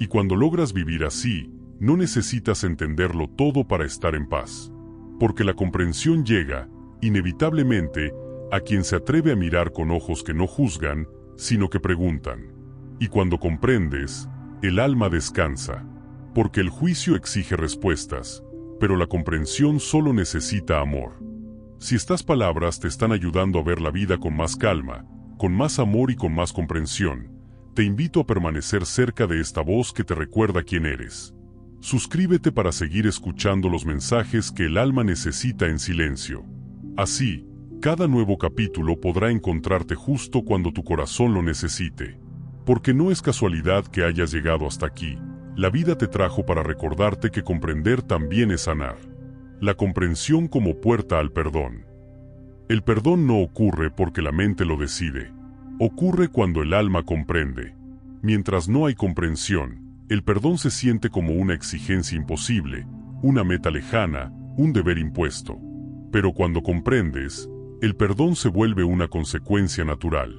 Y cuando logras vivir así, no necesitas entenderlo todo para estar en paz. Porque la comprensión llega, inevitablemente, a quien se atreve a mirar con ojos que no juzgan, sino que preguntan. Y cuando comprendes, el alma descansa. Porque el juicio exige respuestas, pero la comprensión solo necesita amor. Si estas palabras te están ayudando a ver la vida con más calma, con más amor y con más comprensión, te invito a permanecer cerca de esta voz que te recuerda quién eres. Suscríbete para seguir escuchando los mensajes que el alma necesita en silencio. Así, cada nuevo capítulo podrá encontrarte justo cuando tu corazón lo necesite. Porque no es casualidad que hayas llegado hasta aquí. La vida te trajo para recordarte que comprender también es sanar. La comprensión como puerta al perdón. El perdón no ocurre porque la mente lo decide. Ocurre cuando el alma comprende. Mientras no hay comprensión, el perdón se siente como una exigencia imposible, una meta lejana, un deber impuesto. Pero cuando comprendes, el perdón se vuelve una consecuencia natural.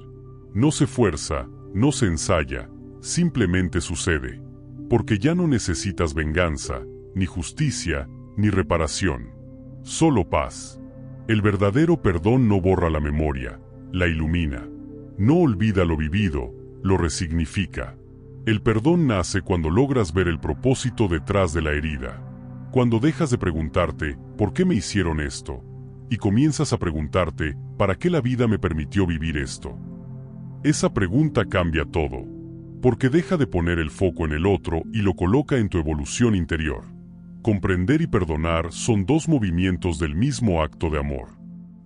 No se fuerza, no se ensaya, simplemente sucede. Porque ya no necesitas venganza, ni justicia, ni reparación. Solo paz. El verdadero perdón no borra la memoria, la ilumina. No olvida lo vivido, lo resignifica. El perdón nace cuando logras ver el propósito detrás de la herida. Cuando dejas de preguntarte, ¿por qué me hicieron esto? Y comienzas a preguntarte, ¿para qué la vida me permitió vivir esto? Esa pregunta cambia todo. Porque deja de poner el foco en el otro y lo coloca en tu evolución interior. Comprender y perdonar son dos movimientos del mismo acto de amor.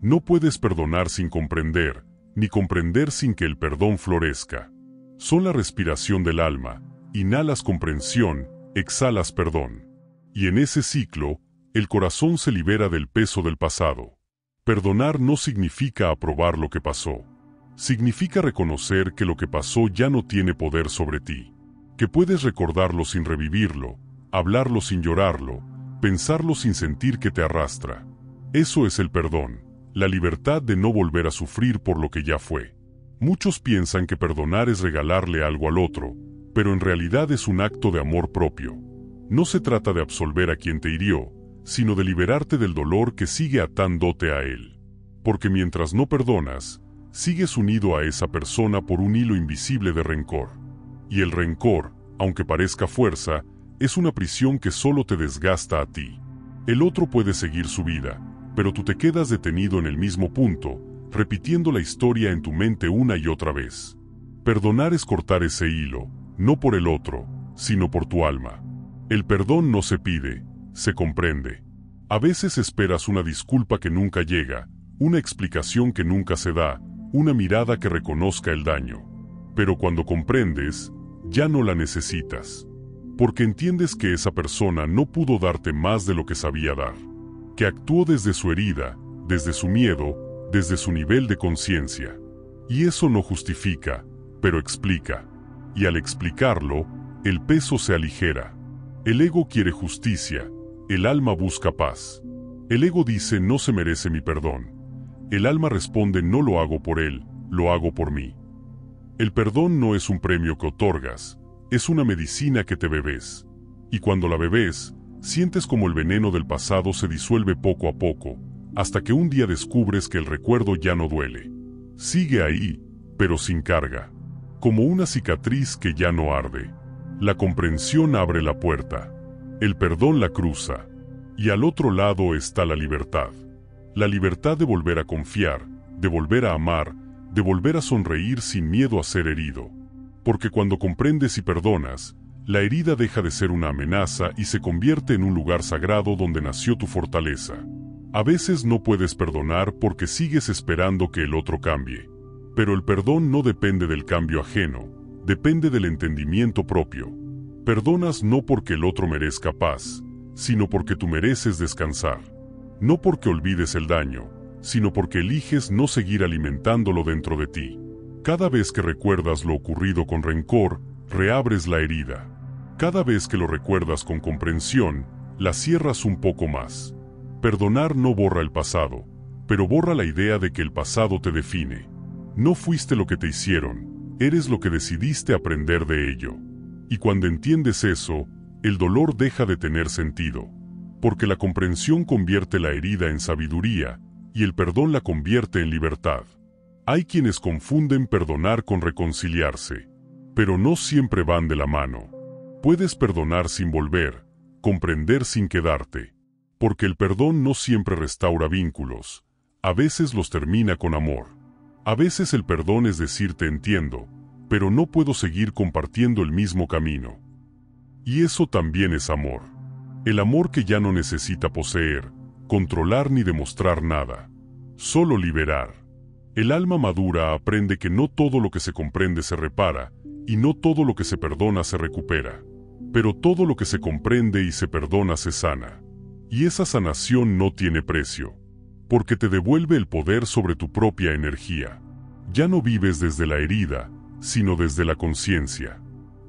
No puedes perdonar sin comprender, ni comprender sin que el perdón florezca. Son la respiración del alma, inhalas comprensión, exhalas perdón. Y en ese ciclo, el corazón se libera del peso del pasado. Perdonar no significa aprobar lo que pasó. Significa reconocer que lo que pasó ya no tiene poder sobre ti. Que puedes recordarlo sin revivirlo, hablarlo sin llorarlo, pensarlo sin sentir que te arrastra. Eso es el perdón, la libertad de no volver a sufrir por lo que ya fue. Muchos piensan que perdonar es regalarle algo al otro, pero en realidad es un acto de amor propio. No se trata de absolver a quien te hirió, sino de liberarte del dolor que sigue atándote a él. Porque mientras no perdonas, sigues unido a esa persona por un hilo invisible de rencor. Y el rencor, aunque parezca fuerza, es una prisión que solo te desgasta a ti. El otro puede seguir su vida, pero tú te quedas detenido en el mismo punto, repitiendo la historia en tu mente una y otra vez. Perdonar es cortar ese hilo, no por el otro, sino por tu alma. El perdón no se pide, se comprende. A veces esperas una disculpa que nunca llega, una explicación que nunca se da, una mirada que reconozca el daño. Pero cuando comprendes, ya no la necesitas. Porque entiendes que esa persona no pudo darte más de lo que sabía dar. Que actuó desde su herida, desde su miedo, desde su nivel de conciencia. Y eso no justifica, pero explica. Y al explicarlo, el peso se aligera. El ego quiere justicia, el alma busca paz. El ego dice no se merece mi perdón. El alma responde no lo hago por él, lo hago por mí. El perdón no es un premio que otorgas, es una medicina que te bebes. Y cuando la bebes, sientes como el veneno del pasado se disuelve poco a poco, hasta que un día descubres que el recuerdo ya no duele. Sigue ahí, pero sin carga. Como una cicatriz que ya no arde. La comprensión abre la puerta. El perdón la cruza. Y al otro lado está la libertad. La libertad de volver a confiar, de volver a amar, de volver a sonreír sin miedo a ser herido. Porque cuando comprendes y perdonas, la herida deja de ser una amenaza y se convierte en un lugar sagrado donde nació tu fortaleza. A veces no puedes perdonar porque sigues esperando que el otro cambie. Pero el perdón no depende del cambio ajeno, depende del entendimiento propio. Perdonas no porque el otro merezca paz, sino porque tú mereces descansar. No porque olvides el daño, sino porque eliges no seguir alimentándolo dentro de ti. Cada vez que recuerdas lo ocurrido con rencor, reabres la herida. Cada vez que lo recuerdas con comprensión, la cierras un poco más. Perdonar no borra el pasado, pero borra la idea de que el pasado te define. No fuiste lo que te hicieron, eres lo que decidiste aprender de ello. Y cuando entiendes eso, el dolor deja de tener sentido. Porque la comprensión convierte la herida en sabiduría, y el perdón la convierte en libertad. Hay quienes confunden perdonar con reconciliarse, pero no siempre van de la mano. Puedes perdonar sin volver, comprender sin quedarte. Porque el perdón no siempre restaura vínculos, a veces los termina con amor. A veces el perdón es decir te entiendo, pero no puedo seguir compartiendo el mismo camino. Y eso también es amor. El amor que ya no necesita poseer, controlar ni demostrar nada. Solo liberar. El alma madura aprende que no todo lo que se comprende se repara, y no todo lo que se perdona se recupera. Pero todo lo que se comprende y se perdona se sana. Y esa sanación no tiene precio. Porque te devuelve el poder sobre tu propia energía. Ya no vives desde la herida, sino desde la conciencia.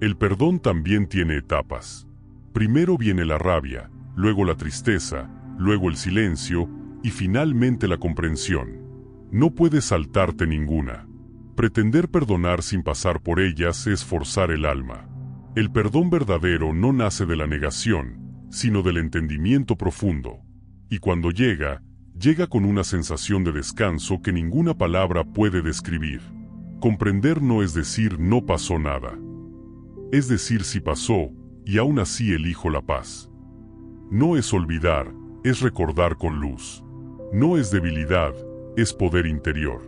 El perdón también tiene etapas. Primero viene la rabia, luego la tristeza, luego el silencio, y finalmente la comprensión. No puedes saltarte ninguna. Pretender perdonar sin pasar por ellas es forzar el alma. El perdón verdadero no nace de la negación, sino del entendimiento profundo. Y cuando llega con una sensación de descanso que ninguna palabra puede describir. Comprender no es decir no pasó nada. Es decir sí pasó, y aún así elijo la paz. No es olvidar, es recordar con luz. No es debilidad, es poder interior.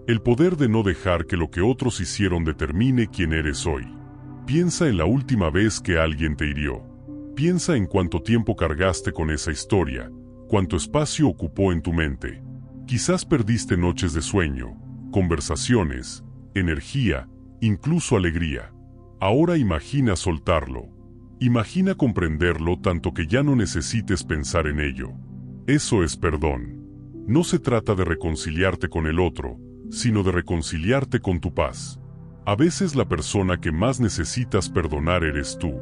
El poder de no dejar que lo que otros hicieron determine quién eres hoy. Piensa en la última vez que alguien te hirió. Piensa en cuánto tiempo cargaste con esa historia, cuánto espacio ocupó en tu mente. Quizás perdiste noches de sueño, conversaciones, energía, incluso alegría. Ahora imagina soltarlo. Imagina comprenderlo tanto que ya no necesites pensar en ello. Eso es perdón. No se trata de reconciliarte con el otro, sino de reconciliarte con tu paz. A veces la persona que más necesitas perdonar eres tú.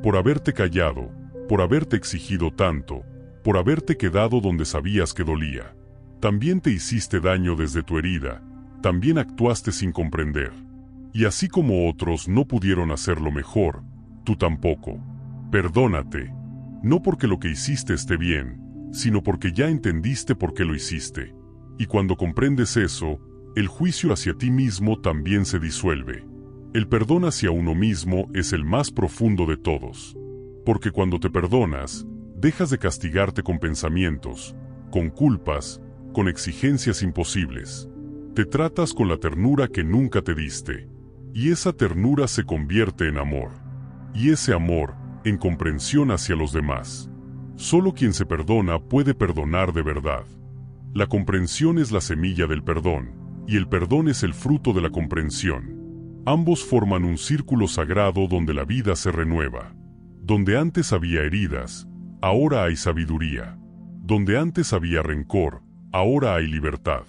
Por haberte callado, por haberte exigido tanto, por haberte quedado donde sabías que dolía. También te hiciste daño desde tu herida, también actuaste sin comprender. Y así como otros no pudieron hacerlo mejor, tú tampoco. Perdónate. No porque lo que hiciste esté bien, sino porque ya entendiste por qué lo hiciste. Y cuando comprendes eso, el juicio hacia ti mismo también se disuelve. El perdón hacia uno mismo es el más profundo de todos. Porque cuando te perdonas, dejas de castigarte con pensamientos, con culpas, con exigencias imposibles. Te tratas con la ternura que nunca te diste. Y esa ternura se convierte en amor. Y ese amor, en comprensión hacia los demás. Solo quien se perdona puede perdonar de verdad. La comprensión es la semilla del perdón, y el perdón es el fruto de la comprensión. Ambos forman un círculo sagrado donde la vida se renueva. Donde antes había heridas, ahora hay sabiduría. Donde antes había rencor, ahora hay libertad.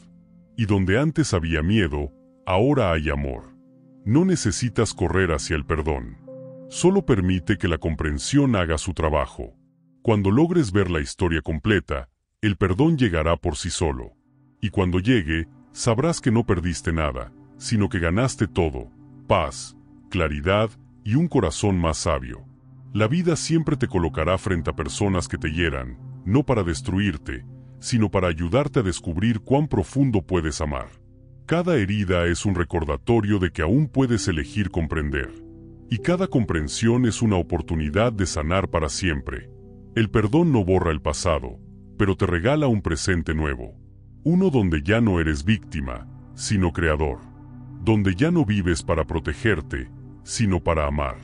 Y donde antes había miedo, ahora hay amor. No necesitas correr hacia el perdón. Solo permite que la comprensión haga su trabajo. Cuando logres ver la historia completa, el perdón llegará por sí solo. Y cuando llegue, sabrás que no perdiste nada, sino que ganaste todo: paz, claridad y un corazón más sabio. La vida siempre te colocará frente a personas que te hieran, no para destruirte, sino para ayudarte a descubrir cuán profundo puedes amar. Cada herida es un recordatorio de que aún puedes elegir comprender. Y cada comprensión es una oportunidad de sanar para siempre. El perdón no borra el pasado, pero te regala un presente nuevo. Uno donde ya no eres víctima, sino creador. Donde ya no vives para protegerte, sino para amar.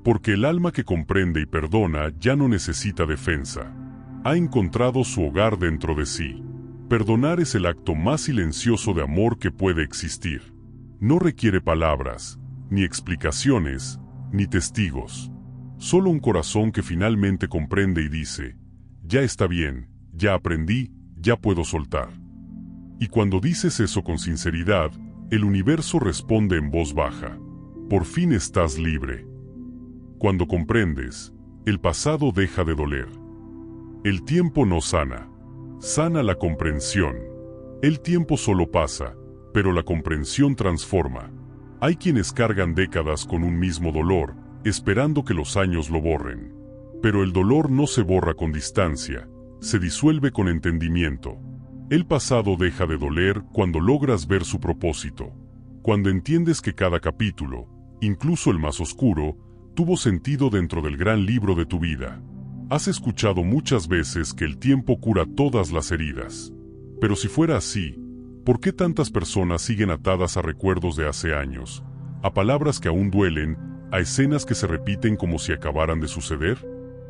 Porque el alma que comprende y perdona ya no necesita defensa. Ha encontrado su hogar dentro de sí. Perdonar es el acto más silencioso de amor que puede existir. No requiere palabras, ni explicaciones, ni testigos. Solo un corazón que finalmente comprende y dice: ya está bien, ya aprendí, ya puedo soltar. Y cuando dices eso con sinceridad, el universo responde en voz baja: por fin estás libre. Cuando comprendes, el pasado deja de doler. El tiempo no sana. Sana la comprensión. El tiempo solo pasa, pero la comprensión transforma. Hay quienes cargan décadas con un mismo dolor, esperando que los años lo borren. Pero el dolor no se borra con distancia, se disuelve con entendimiento. El pasado deja de doler cuando logras ver su propósito. Cuando entiendes que cada capítulo, incluso el más oscuro, tuvo sentido dentro del gran libro de tu vida. Has escuchado muchas veces que el tiempo cura todas las heridas. Pero si fuera así, ¿por qué tantas personas siguen atadas a recuerdos de hace años, a palabras que aún duelen, a escenas que se repiten como si acabaran de suceder?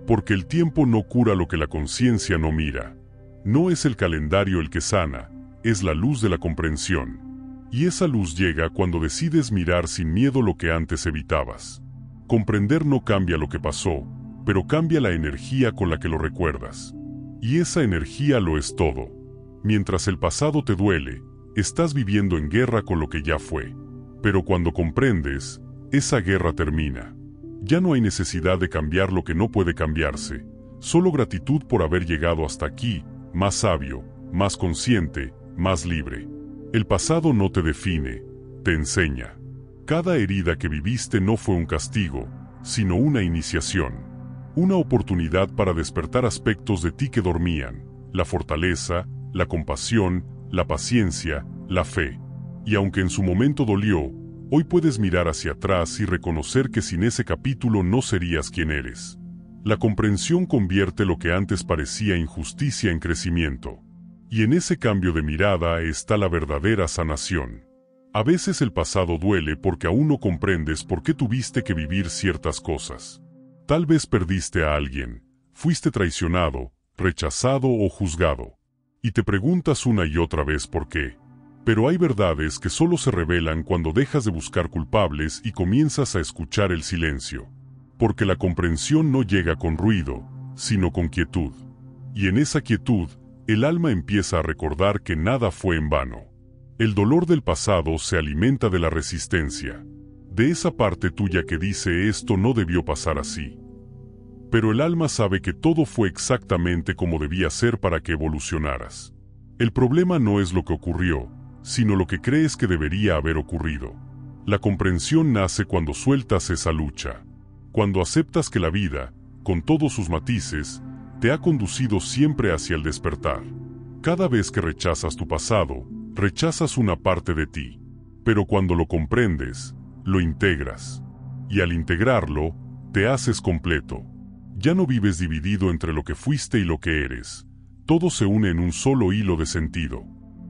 Porque el tiempo no cura lo que la conciencia no mira. No es el calendario el que sana, es la luz de la comprensión. Y esa luz llega cuando decides mirar sin miedo lo que antes evitabas. Comprender no cambia lo que pasó, pero cambia la energía con la que lo recuerdas. Y esa energía lo es todo. Mientras el pasado te duele, estás viviendo en guerra con lo que ya fue. Pero cuando comprendes, esa guerra termina. Ya no hay necesidad de cambiar lo que no puede cambiarse, solo gratitud por haber llegado hasta aquí, más sabio, más consciente, más libre. El pasado no te define, te enseña. Cada herida que viviste no fue un castigo, sino una iniciación. Una oportunidad para despertar aspectos de ti que dormían: la fortaleza, la compasión, la paciencia, la fe. Y aunque en su momento dolió, hoy puedes mirar hacia atrás y reconocer que sin ese capítulo no serías quien eres. La comprensión convierte lo que antes parecía injusticia en crecimiento. Y en ese cambio de mirada está la verdadera sanación. A veces el pasado duele porque aún no comprendes por qué tuviste que vivir ciertas cosas. Tal vez perdiste a alguien, fuiste traicionado, rechazado o juzgado. Y te preguntas una y otra vez por qué. Pero hay verdades que solo se revelan cuando dejas de buscar culpables y comienzas a escuchar el silencio. Porque la comprensión no llega con ruido, sino con quietud. Y en esa quietud, el alma empieza a recordar que nada fue en vano. El dolor del pasado se alimenta de la resistencia. De esa parte tuya que dice: esto no debió pasar así. Pero el alma sabe que todo fue exactamente como debía ser para que evolucionaras. El problema no es lo que ocurrió, sino lo que crees que debería haber ocurrido. La comprensión nace cuando sueltas esa lucha. Cuando aceptas que la vida, con todos sus matices, te ha conducido siempre hacia el despertar. Cada vez que rechazas tu pasado, rechazas una parte de ti. Pero cuando lo comprendes, lo integras. Y al integrarlo, te haces completo. Ya no vives dividido entre lo que fuiste y lo que eres. Todo se une en un solo hilo de sentido.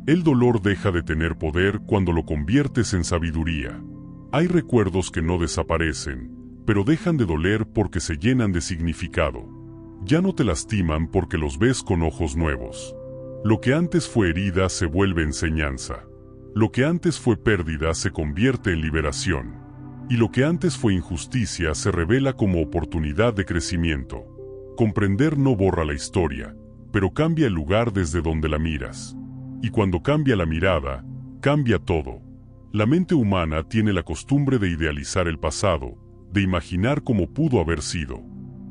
El dolor deja de tener poder cuando lo conviertes en sabiduría. Hay recuerdos que no desaparecen, pero dejan de doler porque se llenan de significado. Ya no te lastiman porque los ves con ojos nuevos. Lo que antes fue herida se vuelve enseñanza. Lo que antes fue pérdida se convierte en liberación. Y lo que antes fue injusticia se revela como oportunidad de crecimiento. Comprender no borra la historia, pero cambia el lugar desde donde la miras. Y cuando cambia la mirada, cambia todo. La mente humana tiene la costumbre de idealizar el pasado, de imaginar cómo pudo haber sido.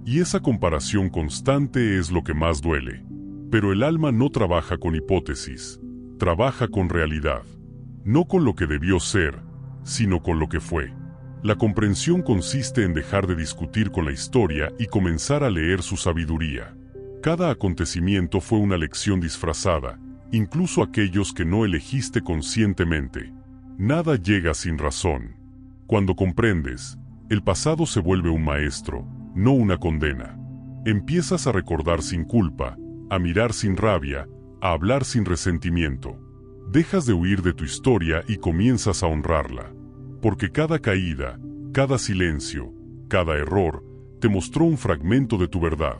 Y esa comparación constante es lo que más duele. Pero el alma no trabaja con hipótesis, trabaja con realidad. No con lo que debió ser, sino con lo que fue. La comprensión consiste en dejar de discutir con la historia y comenzar a leer su sabiduría. Cada acontecimiento fue una lección disfrazada, incluso aquellos que no elegiste conscientemente. Nada llega sin razón. Cuando comprendes, el pasado se vuelve un maestro, no una condena. Empiezas a recordar sin culpa, a mirar sin rabia, a hablar sin resentimiento. Dejas de huir de tu historia y comienzas a honrarla. Porque cada caída, cada silencio, cada error, te mostró un fragmento de tu verdad.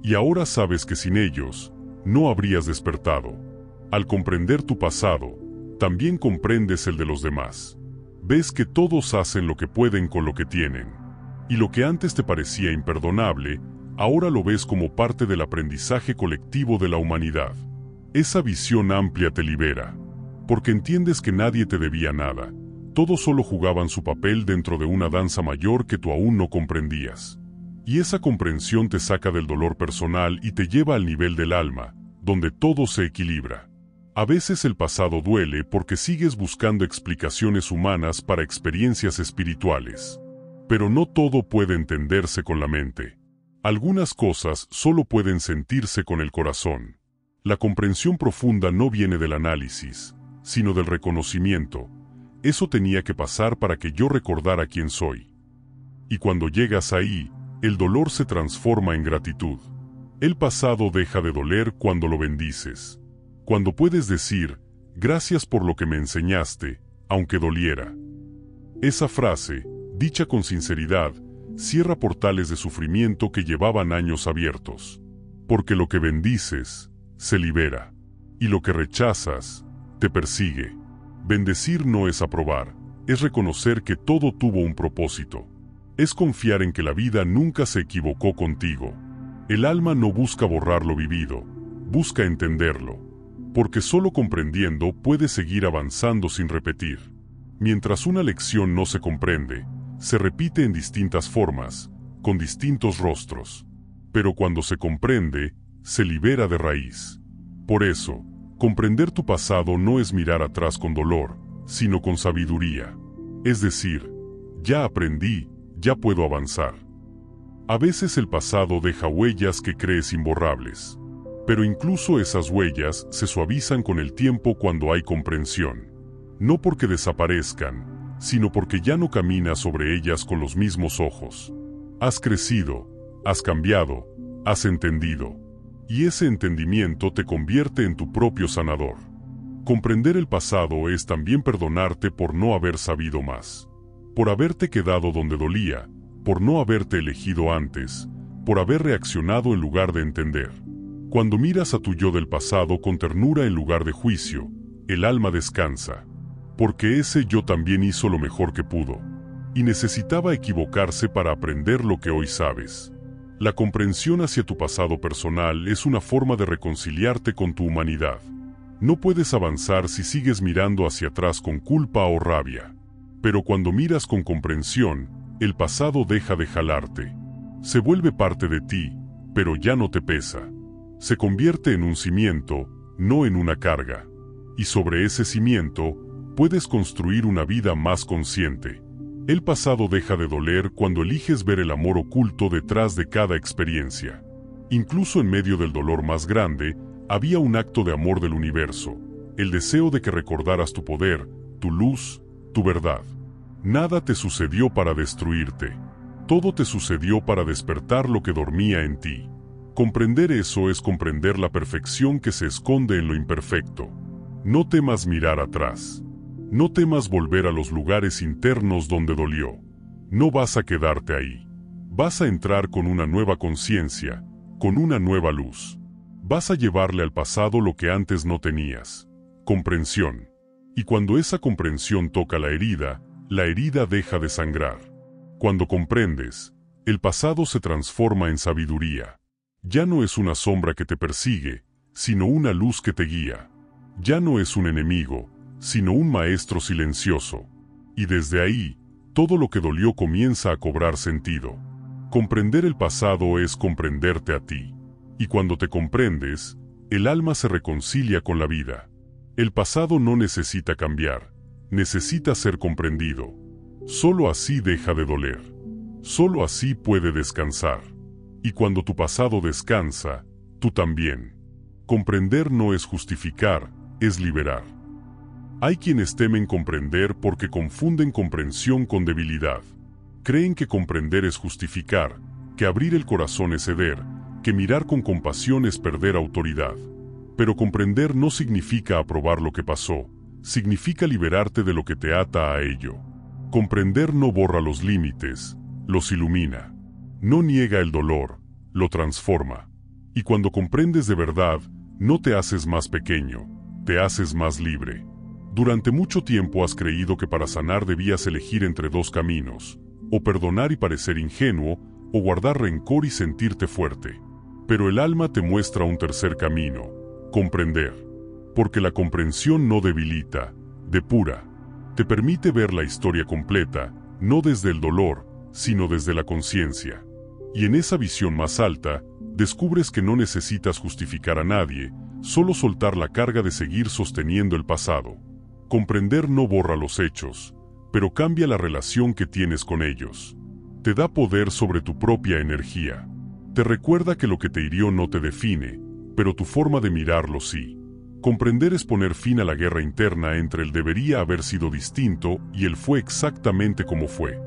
Y ahora sabes que sin ellos, no habrías despertado. Al comprender tu pasado, también comprendes el de los demás. Ves que todos hacen lo que pueden con lo que tienen. Y lo que antes te parecía imperdonable, ahora lo ves como parte del aprendizaje colectivo de la humanidad. Esa visión amplia te libera, porque entiendes que nadie te debía nada. Todos solo jugaban su papel dentro de una danza mayor que tú aún no comprendías. Y esa comprensión te saca del dolor personal y te lleva al nivel del alma, donde todo se equilibra. A veces el pasado duele porque sigues buscando explicaciones humanas para experiencias espirituales. Pero no todo puede entenderse con la mente. Algunas cosas solo pueden sentirse con el corazón. La comprensión profunda no viene del análisis, sino del reconocimiento. Eso tenía que pasar para que yo recordara quién soy. Y cuando llegas ahí, el dolor se transforma en gratitud. El pasado deja de doler cuando lo bendices. Cuando puedes decir, gracias por lo que me enseñaste, aunque doliera. Esa frase, dicha con sinceridad, cierra portales de sufrimiento que llevaban años abiertos. Porque lo que bendices, se libera. Y lo que rechazas, te persigue. Bendecir no es aprobar, es reconocer que todo tuvo un propósito. Es confiar en que la vida nunca se equivocó contigo. El alma no busca borrar lo vivido, busca entenderlo. Porque solo comprendiendo puedes seguir avanzando sin repetir. Mientras una lección no se comprende, se repite en distintas formas, con distintos rostros. Pero cuando se comprende, se libera de raíz. Por eso, comprender tu pasado no es mirar atrás con dolor, sino con sabiduría. Es decir, ya aprendí, ya puedo avanzar. A veces el pasado deja huellas que crees imborrables. Pero incluso esas huellas se suavizan con el tiempo cuando hay comprensión. No porque desaparezcan, sino porque ya no caminas sobre ellas con los mismos ojos. Has crecido, has cambiado, has entendido. Y ese entendimiento te convierte en tu propio sanador. Comprender el pasado es también perdonarte por no haber sabido más. Por haberte quedado donde dolía, por no haberte elegido antes, por haber reaccionado en lugar de entender. Cuando miras a tu yo del pasado con ternura en lugar de juicio, el alma descansa. Porque ese yo también hizo lo mejor que pudo. Y necesitaba equivocarse para aprender lo que hoy sabes. La comprensión hacia tu pasado personal es una forma de reconciliarte con tu humanidad. No puedes avanzar si sigues mirando hacia atrás con culpa o rabia. Pero cuando miras con comprensión, el pasado deja de jalarte. Se vuelve parte de ti, pero ya no te pesa. Se convierte en un cimiento, no en una carga. Y sobre ese cimiento, puedes construir una vida más consciente. El pasado deja de doler cuando eliges ver el amor oculto detrás de cada experiencia. Incluso en medio del dolor más grande, había un acto de amor del universo, el deseo de que recordaras tu poder, tu luz, tu verdad. Nada te sucedió para destruirte. Todo te sucedió para despertar lo que dormía en ti. Comprender eso es comprender la perfección que se esconde en lo imperfecto. No temas mirar atrás. No temas volver a los lugares internos donde dolió. No vas a quedarte ahí. Vas a entrar con una nueva conciencia, con una nueva luz. Vas a llevarle al pasado lo que antes no tenías: comprensión. Y cuando esa comprensión toca la herida deja de sangrar. Cuando comprendes, el pasado se transforma en sabiduría. Ya no es una sombra que te persigue, sino una luz que te guía. Ya no es un enemigo, sino un maestro silencioso. Y desde ahí, todo lo que dolió comienza a cobrar sentido. Comprender el pasado es comprenderte a ti. Y cuando te comprendes, el alma se reconcilia con la vida. El pasado no necesita cambiar, necesita ser comprendido. Solo así deja de doler. Solo así puede descansar. Y cuando tu pasado descansa, tú también. Comprender no es justificar, es liberar. Hay quienes temen comprender porque confunden comprensión con debilidad. Creen que comprender es justificar, que abrir el corazón es ceder, que mirar con compasión es perder autoridad. Pero comprender no significa aprobar lo que pasó, significa liberarte de lo que te ata a ello. Comprender no borra los límites, los ilumina. No niega el dolor, lo transforma. Y cuando comprendes de verdad, no te haces más pequeño, te haces más libre. Durante mucho tiempo has creído que para sanar debías elegir entre dos caminos: o perdonar y parecer ingenuo, o guardar rencor y sentirte fuerte. Pero el alma te muestra un tercer camino: comprender. Porque la comprensión no debilita, depura. Te permite ver la historia completa, no desde el dolor, sino desde la conciencia. Y en esa visión más alta, descubres que no necesitas justificar a nadie, solo soltar la carga de seguir sosteniendo el pasado. Comprender no borra los hechos, pero cambia la relación que tienes con ellos. Te da poder sobre tu propia energía. Te recuerda que lo que te hirió no te define, pero tu forma de mirarlo sí. Comprender es poner fin a la guerra interna entre el debería haber sido distinto y el fue exactamente como fue.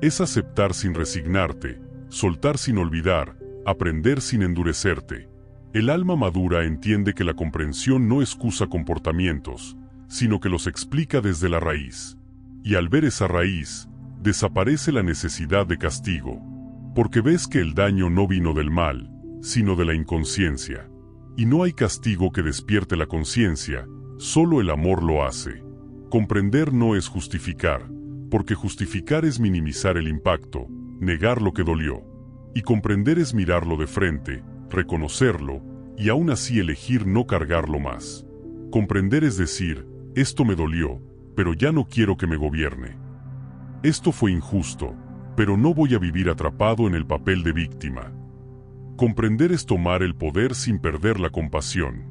Es aceptar sin resignarte, soltar sin olvidar, aprender sin endurecerte. El alma madura entiende que la comprensión no excusa comportamientos, sino que los explica desde la raíz. Y al ver esa raíz, desaparece la necesidad de castigo, porque ves que el daño no vino del mal, sino de la inconsciencia. Y no hay castigo que despierte la conciencia, solo el amor lo hace. Comprender no es justificar, porque justificar es minimizar el impacto, negar lo que dolió. Y comprender es mirarlo de frente, reconocerlo, y aún así elegir no cargarlo más. Comprender es decir: esto me dolió, pero ya no quiero que me gobierne. Esto fue injusto, pero no voy a vivir atrapado en el papel de víctima. Comprender es tomar el poder sin perder la compasión.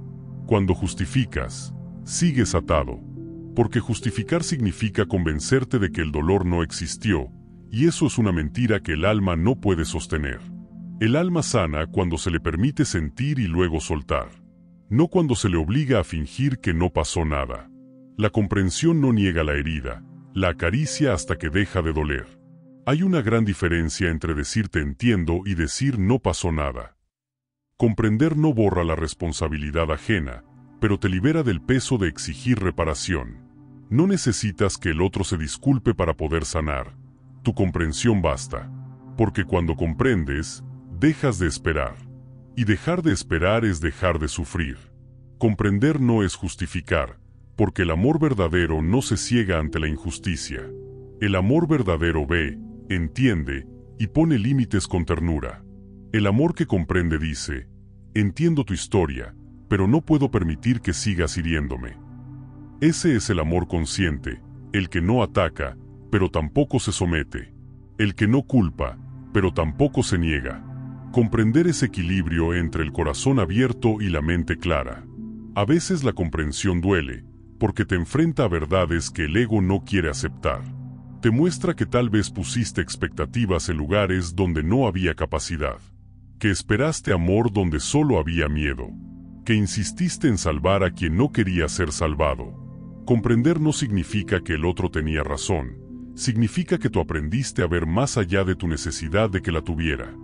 Cuando justificas, sigues atado. Porque justificar significa convencerte de que el dolor no existió, y eso es una mentira que el alma no puede sostener. El alma sana cuando se le permite sentir y luego soltar. No cuando se le obliga a fingir que no pasó nada. La comprensión no niega la herida, la acaricia hasta que deja de doler. Hay una gran diferencia entre decir te entiendo y decir no pasó nada. Comprender no borra la responsabilidad ajena, pero te libera del peso de exigir reparación. No necesitas que el otro se disculpe para poder sanar. Tu comprensión basta. Porque cuando comprendes, dejas de esperar. Y dejar de esperar es dejar de sufrir. Comprender no es justificar, porque el amor verdadero no se ciega ante la injusticia. El amor verdadero ve, entiende, y pone límites con ternura. El amor que comprende dice: entiendo tu historia, pero no puedo permitir que sigas hiriéndome. Ese es el amor consciente, el que no ataca, pero tampoco se somete. El que no culpa, pero tampoco se niega. Comprender es equilibrio entre el corazón abierto y la mente clara. A veces la comprensión duele, porque te enfrenta a verdades que el ego no quiere aceptar. Te muestra que tal vez pusiste expectativas en lugares donde no había capacidad. Que esperaste amor donde solo había miedo. Que insististe en salvar a quien no quería ser salvado. Comprender no significa que el otro tenía razón, significa que tú aprendiste a ver más allá de tu necesidad de que la tuviera.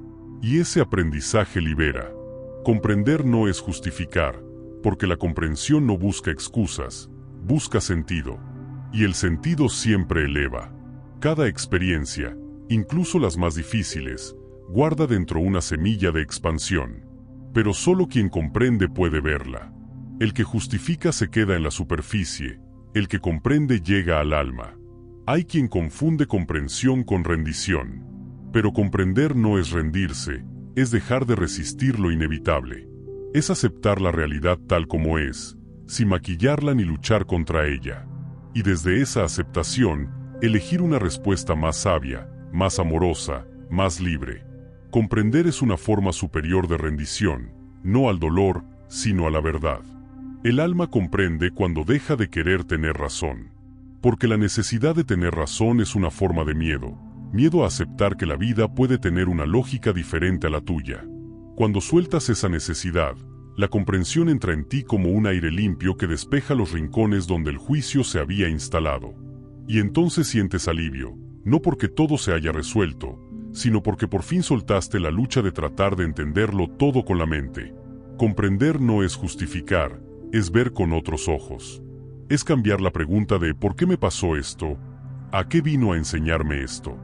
Y ese aprendizaje libera. Comprender no es justificar, porque la comprensión no busca excusas, busca sentido. Y el sentido siempre eleva. Cada experiencia, incluso las más difíciles, guarda dentro una semilla de expansión. Pero solo quien comprende puede verla. El que justifica se queda en la superficie, el que comprende llega al alma. Hay quien confunde comprensión con rendición. Pero comprender no es rendirse, es dejar de resistir lo inevitable. Es aceptar la realidad tal como es, sin maquillarla ni luchar contra ella. Y desde esa aceptación, elegir una respuesta más sabia, más amorosa, más libre. Comprender es una forma superior de rendición, no al dolor, sino a la verdad. El alma comprende cuando deja de querer tener razón. Porque la necesidad de tener razón es una forma de miedo. Miedo a aceptar que la vida puede tener una lógica diferente a la tuya. Cuando sueltas esa necesidad, la comprensión entra en ti como un aire limpio que despeja los rincones donde el juicio se había instalado. Y entonces sientes alivio, no porque todo se haya resuelto, sino porque por fin soltaste la lucha de tratar de entenderlo todo con la mente. Comprender no es justificar, es ver con otros ojos. Es cambiar la pregunta de ¿por qué me pasó esto? ¿A qué vino a enseñarme esto?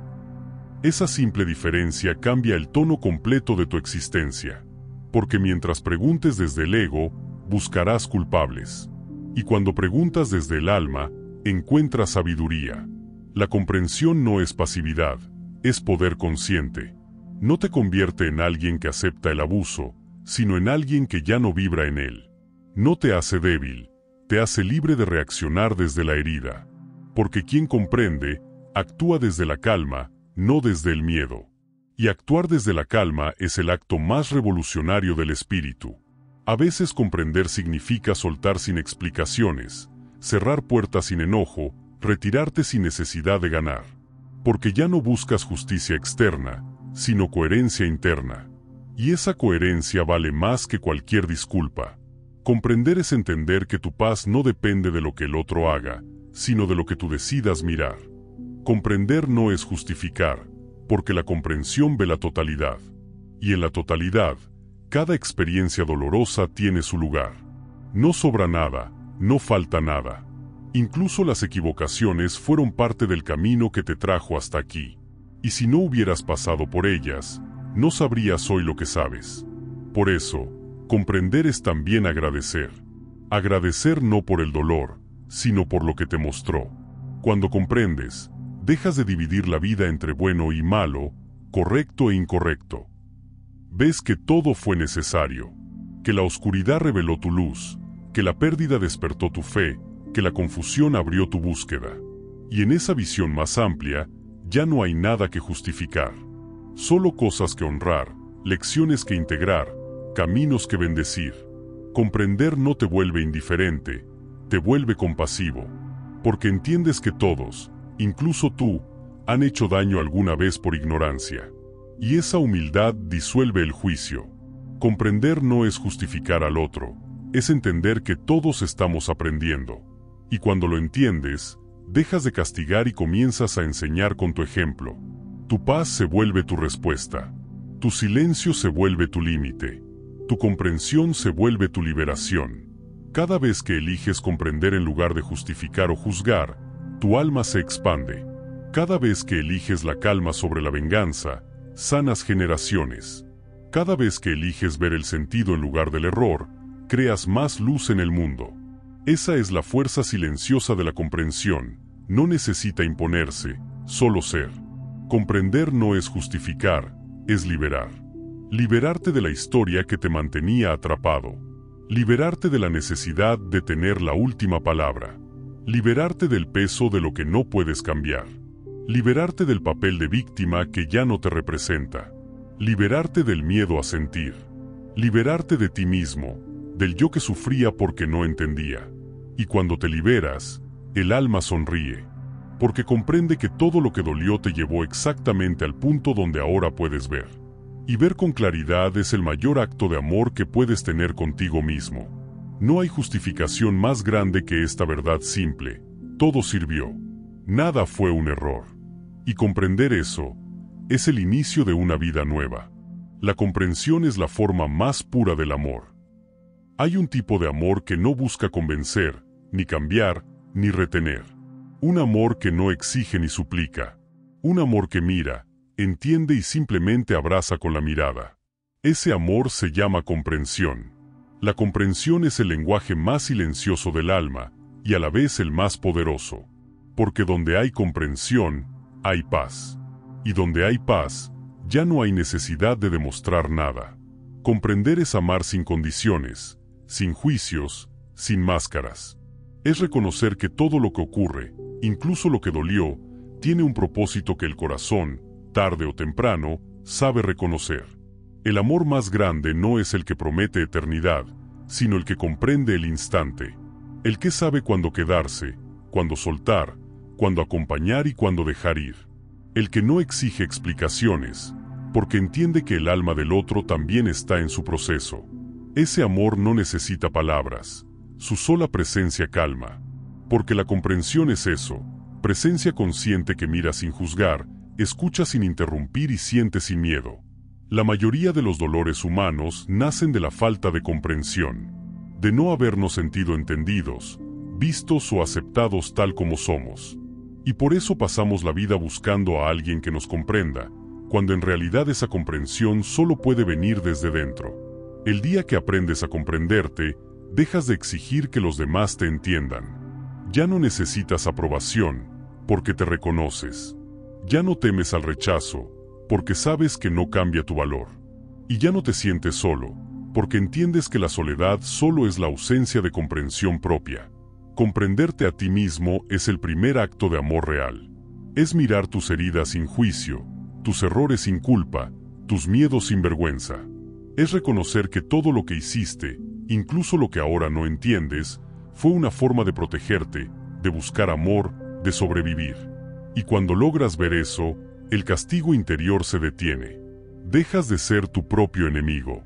Esa simple diferencia cambia el tono completo de tu existencia. Porque mientras preguntes desde el ego, buscarás culpables. Y cuando preguntas desde el alma, encuentras sabiduría. La comprensión no es pasividad, es poder consciente. No te convierte en alguien que acepta el abuso, sino en alguien que ya no vibra en él. No te hace débil, te hace libre de reaccionar desde la herida. Porque quien comprende, actúa desde la calma, no desde el miedo. Y actuar desde la calma es el acto más revolucionario del espíritu. A veces comprender significa soltar sin explicaciones, cerrar puertas sin enojo, retirarte sin necesidad de ganar. Porque ya no buscas justicia externa, sino coherencia interna. Y esa coherencia vale más que cualquier disculpa. Comprender es entender que tu paz no depende de lo que el otro haga, sino de lo que tú decidas mirar. Comprender no es justificar, porque la comprensión ve la totalidad. Y en la totalidad, cada experiencia dolorosa tiene su lugar. No sobra nada, no falta nada. Incluso las equivocaciones fueron parte del camino que te trajo hasta aquí. Y si no hubieras pasado por ellas, no sabrías hoy lo que sabes. Por eso, comprender es también agradecer. Agradecer no por el dolor, sino por lo que te mostró. Cuando comprendes, dejas de dividir la vida entre bueno y malo, correcto e incorrecto. Ves que todo fue necesario, que la oscuridad reveló tu luz, que la pérdida despertó tu fe, que la confusión abrió tu búsqueda. Y en esa visión más amplia, ya no hay nada que justificar. Solo cosas que honrar, lecciones que integrar, caminos que bendecir. Comprender no te vuelve indiferente, te vuelve compasivo. Porque entiendes que todos, incluso tú, han hecho daño alguna vez por ignorancia. Y esa humildad disuelve el juicio. Comprender no es justificar al otro, es entender que todos estamos aprendiendo. Y cuando lo entiendes, dejas de castigar y comienzas a enseñar con tu ejemplo. Tu paz se vuelve tu respuesta. Tu silencio se vuelve tu límite. Tu comprensión se vuelve tu liberación. Cada vez que eliges comprender en lugar de justificar o juzgar, tu alma se expande. Cada vez que eliges la calma sobre la venganza, sanas generaciones. Cada vez que eliges ver el sentido en lugar del error, creas más luz en el mundo. Esa es la fuerza silenciosa de la comprensión. No necesita imponerse, solo ser. Comprender no es justificar, es liberar. Liberarte de la historia que te mantenía atrapado. Liberarte de la necesidad de tener la última palabra. Liberarte del peso de lo que no puedes cambiar. Liberarte del papel de víctima que ya no te representa. Liberarte del miedo a sentir. Liberarte de ti mismo, del yo que sufría porque no entendía. Y cuando te liberas, el alma sonríe. Porque comprende que todo lo que dolió te llevó exactamente al punto donde ahora puedes ver. Y ver con claridad es el mayor acto de amor que puedes tener contigo mismo. No hay justificación más grande que esta verdad simple. Todo sirvió. Nada fue un error. Y comprender eso es el inicio de una vida nueva. La comprensión es la forma más pura del amor. Hay un tipo de amor que no busca convencer, ni cambiar, ni retener. Un amor que no exige ni suplica. Un amor que mira, entiende y simplemente abraza con la mirada. Ese amor se llama comprensión. La comprensión es el lenguaje más silencioso del alma y a la vez el más poderoso. Porque donde hay comprensión, hay paz. Y donde hay paz, ya no hay necesidad de demostrar nada. Comprender es amar sin condiciones, sin juicios, sin máscaras. Es reconocer que todo lo que ocurre, incluso lo que dolió, tiene un propósito que el corazón, tarde o temprano, sabe reconocer. El amor más grande no es el que promete eternidad, sino el que comprende el instante. El que sabe cuándo quedarse, cuándo soltar, cuándo acompañar y cuándo dejar ir. El que no exige explicaciones, porque entiende que el alma del otro también está en su proceso. Ese amor no necesita palabras, su sola presencia calma. Porque la comprensión es eso, presencia consciente que mira sin juzgar, escucha sin interrumpir y siente sin miedo. La mayoría de los dolores humanos nacen de la falta de comprensión, de no habernos sentido entendidos, vistos o aceptados tal como somos. Y por eso pasamos la vida buscando a alguien que nos comprenda, cuando en realidad esa comprensión solo puede venir desde dentro. El día que aprendes a comprenderte, dejas de exigir que los demás te entiendan. Ya no necesitas aprobación, porque te reconoces. Ya no temes al rechazo, porque sabes que no cambia tu valor. Y ya no te sientes solo, porque entiendes que la soledad solo es la ausencia de comprensión propia. Comprenderte a ti mismo es el primer acto de amor real. Es mirar tus heridas sin juicio, tus errores sin culpa, tus miedos sin vergüenza. Es reconocer que todo lo que hiciste, incluso lo que ahora no entiendes, fue una forma de protegerte, de buscar amor, de sobrevivir. Y cuando logras ver eso, el castigo interior se detiene. Dejas de ser tu propio enemigo.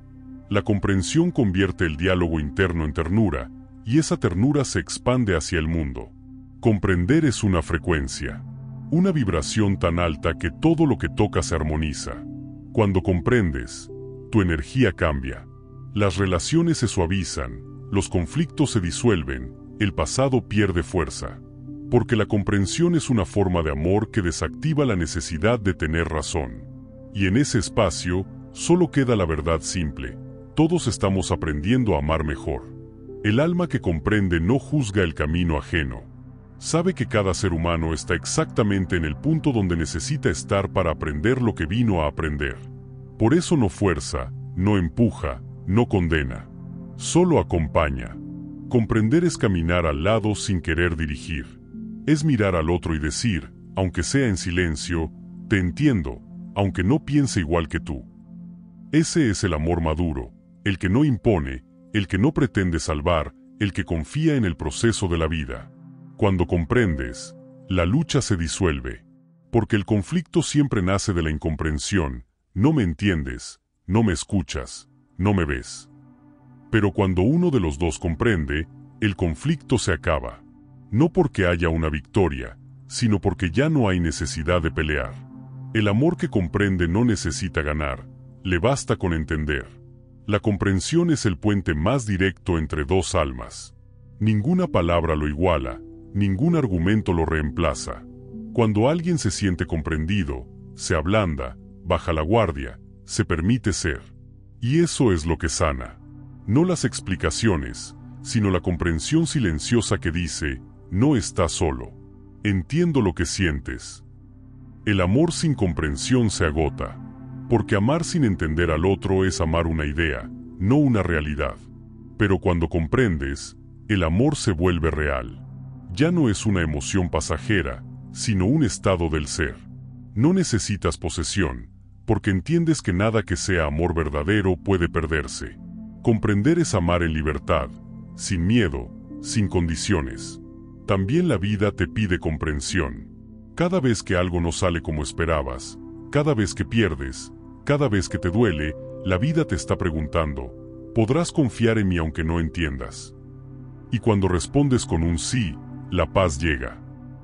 La comprensión convierte el diálogo interno en ternura, y esa ternura se expande hacia el mundo. Comprender es una frecuencia, una vibración tan alta que todo lo que toca se armoniza. Cuando comprendes, tu energía cambia. Las relaciones se suavizan, los conflictos se disuelven, el pasado pierde fuerza. Porque la comprensión es una forma de amor que desactiva la necesidad de tener razón. Y en ese espacio, solo queda la verdad simple. Todos estamos aprendiendo a amar mejor. El alma que comprende no juzga el camino ajeno. Sabe que cada ser humano está exactamente en el punto donde necesita estar para aprender lo que vino a aprender. Por eso no fuerza, no empuja, no condena. Solo acompaña. Comprender es caminar al lado sin querer dirigir. Es mirar al otro y decir, aunque sea en silencio, te entiendo, aunque no piense igual que tú. Ese es el amor maduro, el que no impone, el que no pretende salvar, el que confía en el proceso de la vida. Cuando comprendes, la lucha se disuelve, porque el conflicto siempre nace de la incomprensión. No me entiendes, no me escuchas, no me ves. Pero cuando uno de los dos comprende, el conflicto se acaba. No porque haya una victoria, sino porque ya no hay necesidad de pelear. El amor que comprende no necesita ganar, le basta con entender. La comprensión es el puente más directo entre dos almas. Ninguna palabra lo iguala, ningún argumento lo reemplaza. Cuando alguien se siente comprendido, se ablanda, baja la guardia, se permite ser. Y eso es lo que sana. No las explicaciones, sino la comprensión silenciosa que dice, no estás solo. Entiendo lo que sientes. El amor sin comprensión se agota, porque amar sin entender al otro es amar una idea, no una realidad. Pero cuando comprendes, el amor se vuelve real. Ya no es una emoción pasajera, sino un estado del ser. No necesitas posesión, porque entiendes que nada que sea amor verdadero puede perderse. Comprender es amar en libertad, sin miedo, sin condiciones. También la vida te pide comprensión. Cada vez que algo no sale como esperabas, cada vez que pierdes, cada vez que te duele, la vida te está preguntando, ¿podrás confiar en mí aunque no entiendas? Y cuando respondes con un sí, la paz llega.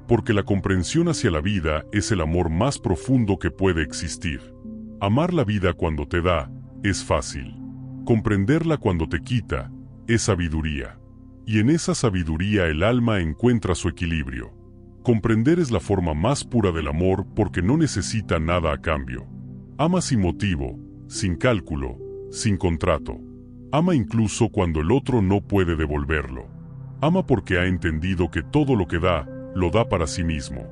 Porque la comprensión hacia la vida es el amor más profundo que puede existir. Amar la vida cuando te da, es fácil. Comprenderla cuando te quita, es sabiduría. Y en esa sabiduría el alma encuentra su equilibrio. Comprender es la forma más pura del amor porque no necesita nada a cambio. Ama sin motivo, sin cálculo, sin contrato. Ama incluso cuando el otro no puede devolverlo. Ama porque ha entendido que todo lo que da, lo da para sí mismo.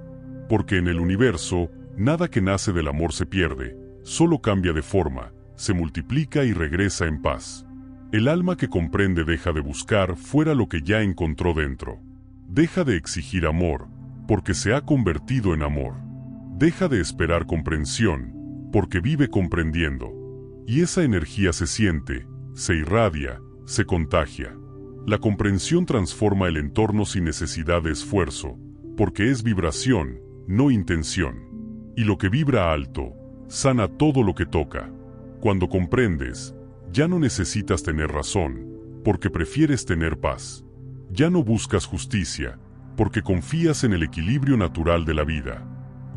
Porque en el universo, nada que nace del amor se pierde, solo cambia de forma, se multiplica y regresa en paz. El alma que comprende deja de buscar fuera lo que ya encontró dentro. Deja de exigir amor, porque se ha convertido en amor. Deja de esperar comprensión, porque vive comprendiendo. Y esa energía se siente, se irradia, se contagia. La comprensión transforma el entorno sin necesidad de esfuerzo, porque es vibración, no intención. Y lo que vibra alto, sana todo lo que toca. Cuando comprendes, ya no necesitas tener razón, porque prefieres tener paz. Ya no buscas justicia, porque confías en el equilibrio natural de la vida.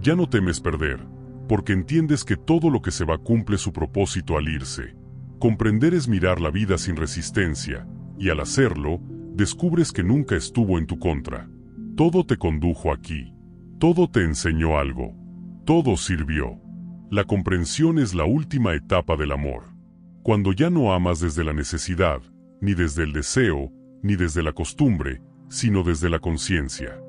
Ya no temes perder, porque entiendes que todo lo que se va cumple su propósito al irse. Comprender es mirar la vida sin resistencia, y al hacerlo, descubres que nunca estuvo en tu contra. Todo te condujo aquí. Todo te enseñó algo. Todo sirvió. La comprensión es la última etapa del amor. Cuando ya no amas desde la necesidad, ni desde el deseo, ni desde la costumbre, sino desde la conciencia.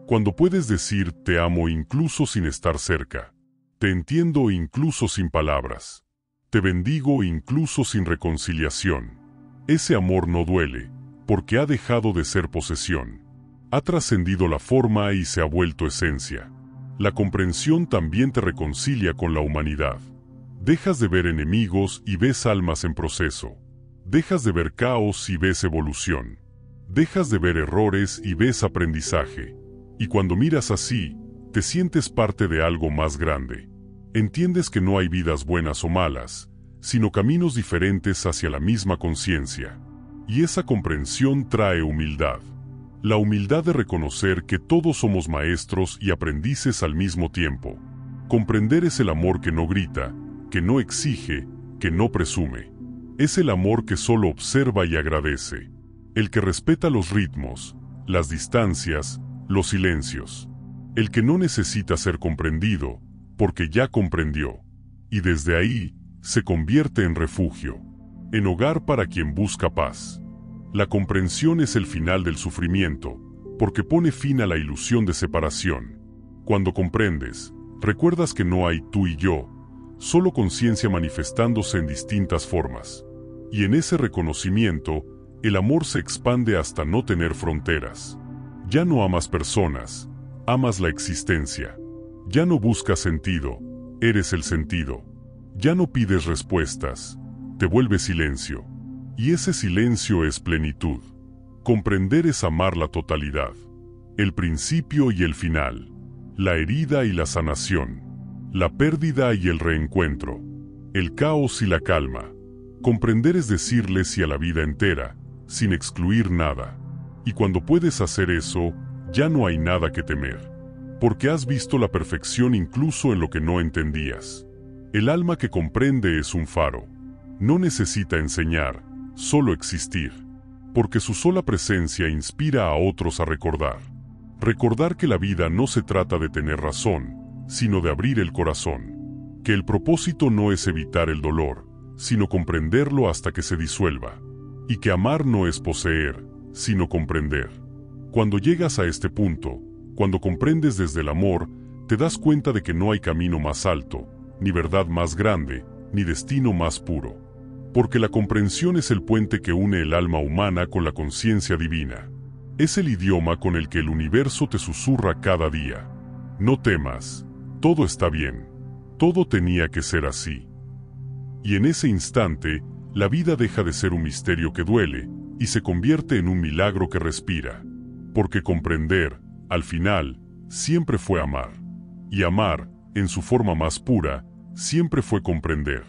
Cuando puedes decir te amo incluso sin estar cerca. Te entiendo incluso sin palabras. Te bendigo incluso sin reconciliación. Ese amor no duele, porque ha dejado de ser posesión. Ha trascendido la forma y se ha vuelto esencia. La comprensión también te reconcilia con la humanidad. Dejas de ver enemigos y ves almas en proceso. Dejas de ver caos y ves evolución. Dejas de ver errores y ves aprendizaje. Y cuando miras así, te sientes parte de algo más grande. Entiendes que no hay vidas buenas o malas, sino caminos diferentes hacia la misma conciencia. Y esa comprensión trae humildad. La humildad de reconocer que todos somos maestros y aprendices al mismo tiempo. Comprender es el amor que no grita, que no exige, que no presume. Es el amor que solo observa y agradece. El que respeta los ritmos, las distancias, los silencios. El que no necesita ser comprendido, porque ya comprendió. Y desde ahí, se convierte en refugio. En hogar para quien busca paz. La comprensión es el final del sufrimiento, porque pone fin a la ilusión de separación. Cuando comprendes, recuerdas que no hay tú y yo, solo conciencia manifestándose en distintas formas. Y en ese reconocimiento, el amor se expande hasta no tener fronteras. Ya no amas personas, amas la existencia. Ya no buscas sentido, eres el sentido. Ya no pides respuestas, te vuelves silencio. Y ese silencio es plenitud. Comprender es amar la totalidad. El principio y el final. La herida y la sanación. La pérdida y el reencuentro. El caos y la calma. Comprender es decirle sí a la vida entera, sin excluir nada. Y cuando puedes hacer eso, ya no hay nada que temer. Porque has visto la perfección incluso en lo que no entendías. El alma que comprende es un faro. No necesita enseñar, solo existir. Porque su sola presencia inspira a otros a recordar. Recordar que la vida no se trata de tener razón, sino de abrir el corazón. Que el propósito no es evitar el dolor, sino comprenderlo hasta que se disuelva. Y que amar no es poseer, sino comprender. Cuando llegas a este punto, cuando comprendes desde el amor, te das cuenta de que no hay camino más alto, ni verdad más grande, ni destino más puro. Porque la comprensión es el puente que une el alma humana con la conciencia divina. Es el idioma con el que el universo te susurra cada día. No temas, todo está bien. Todo tenía que ser así. Y en ese instante, la vida deja de ser un misterio que duele, y se convierte en un milagro que respira. Porque comprender, al final, siempre fue amar. Y amar, en su forma más pura, siempre fue comprender.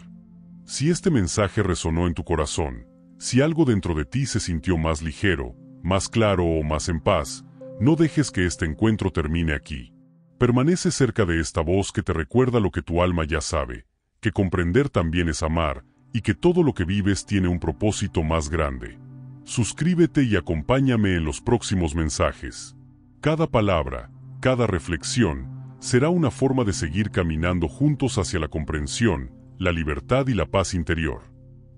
Si este mensaje resonó en tu corazón, si algo dentro de ti se sintió más ligero, más claro o más en paz, no dejes que este encuentro termine aquí. Permanece cerca de esta voz que te recuerda lo que tu alma ya sabe, que comprender también es amar, y que todo lo que vives tiene un propósito más grande. Suscríbete y acompáñame en los próximos mensajes. Cada palabra, cada reflexión, será una forma de seguir caminando juntos hacia la comprensión, la libertad y la paz interior.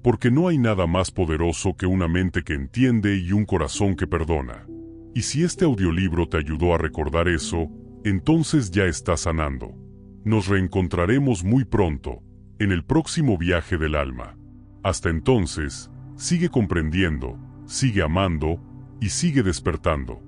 Porque no hay nada más poderoso que una mente que entiende y un corazón que perdona. Y si este audiolibro te ayudó a recordar eso, entonces ya estás sanando. Nos reencontraremos muy pronto, en el próximo viaje del alma. Hasta entonces, sigue comprendiendo, sigue amando y sigue despertando.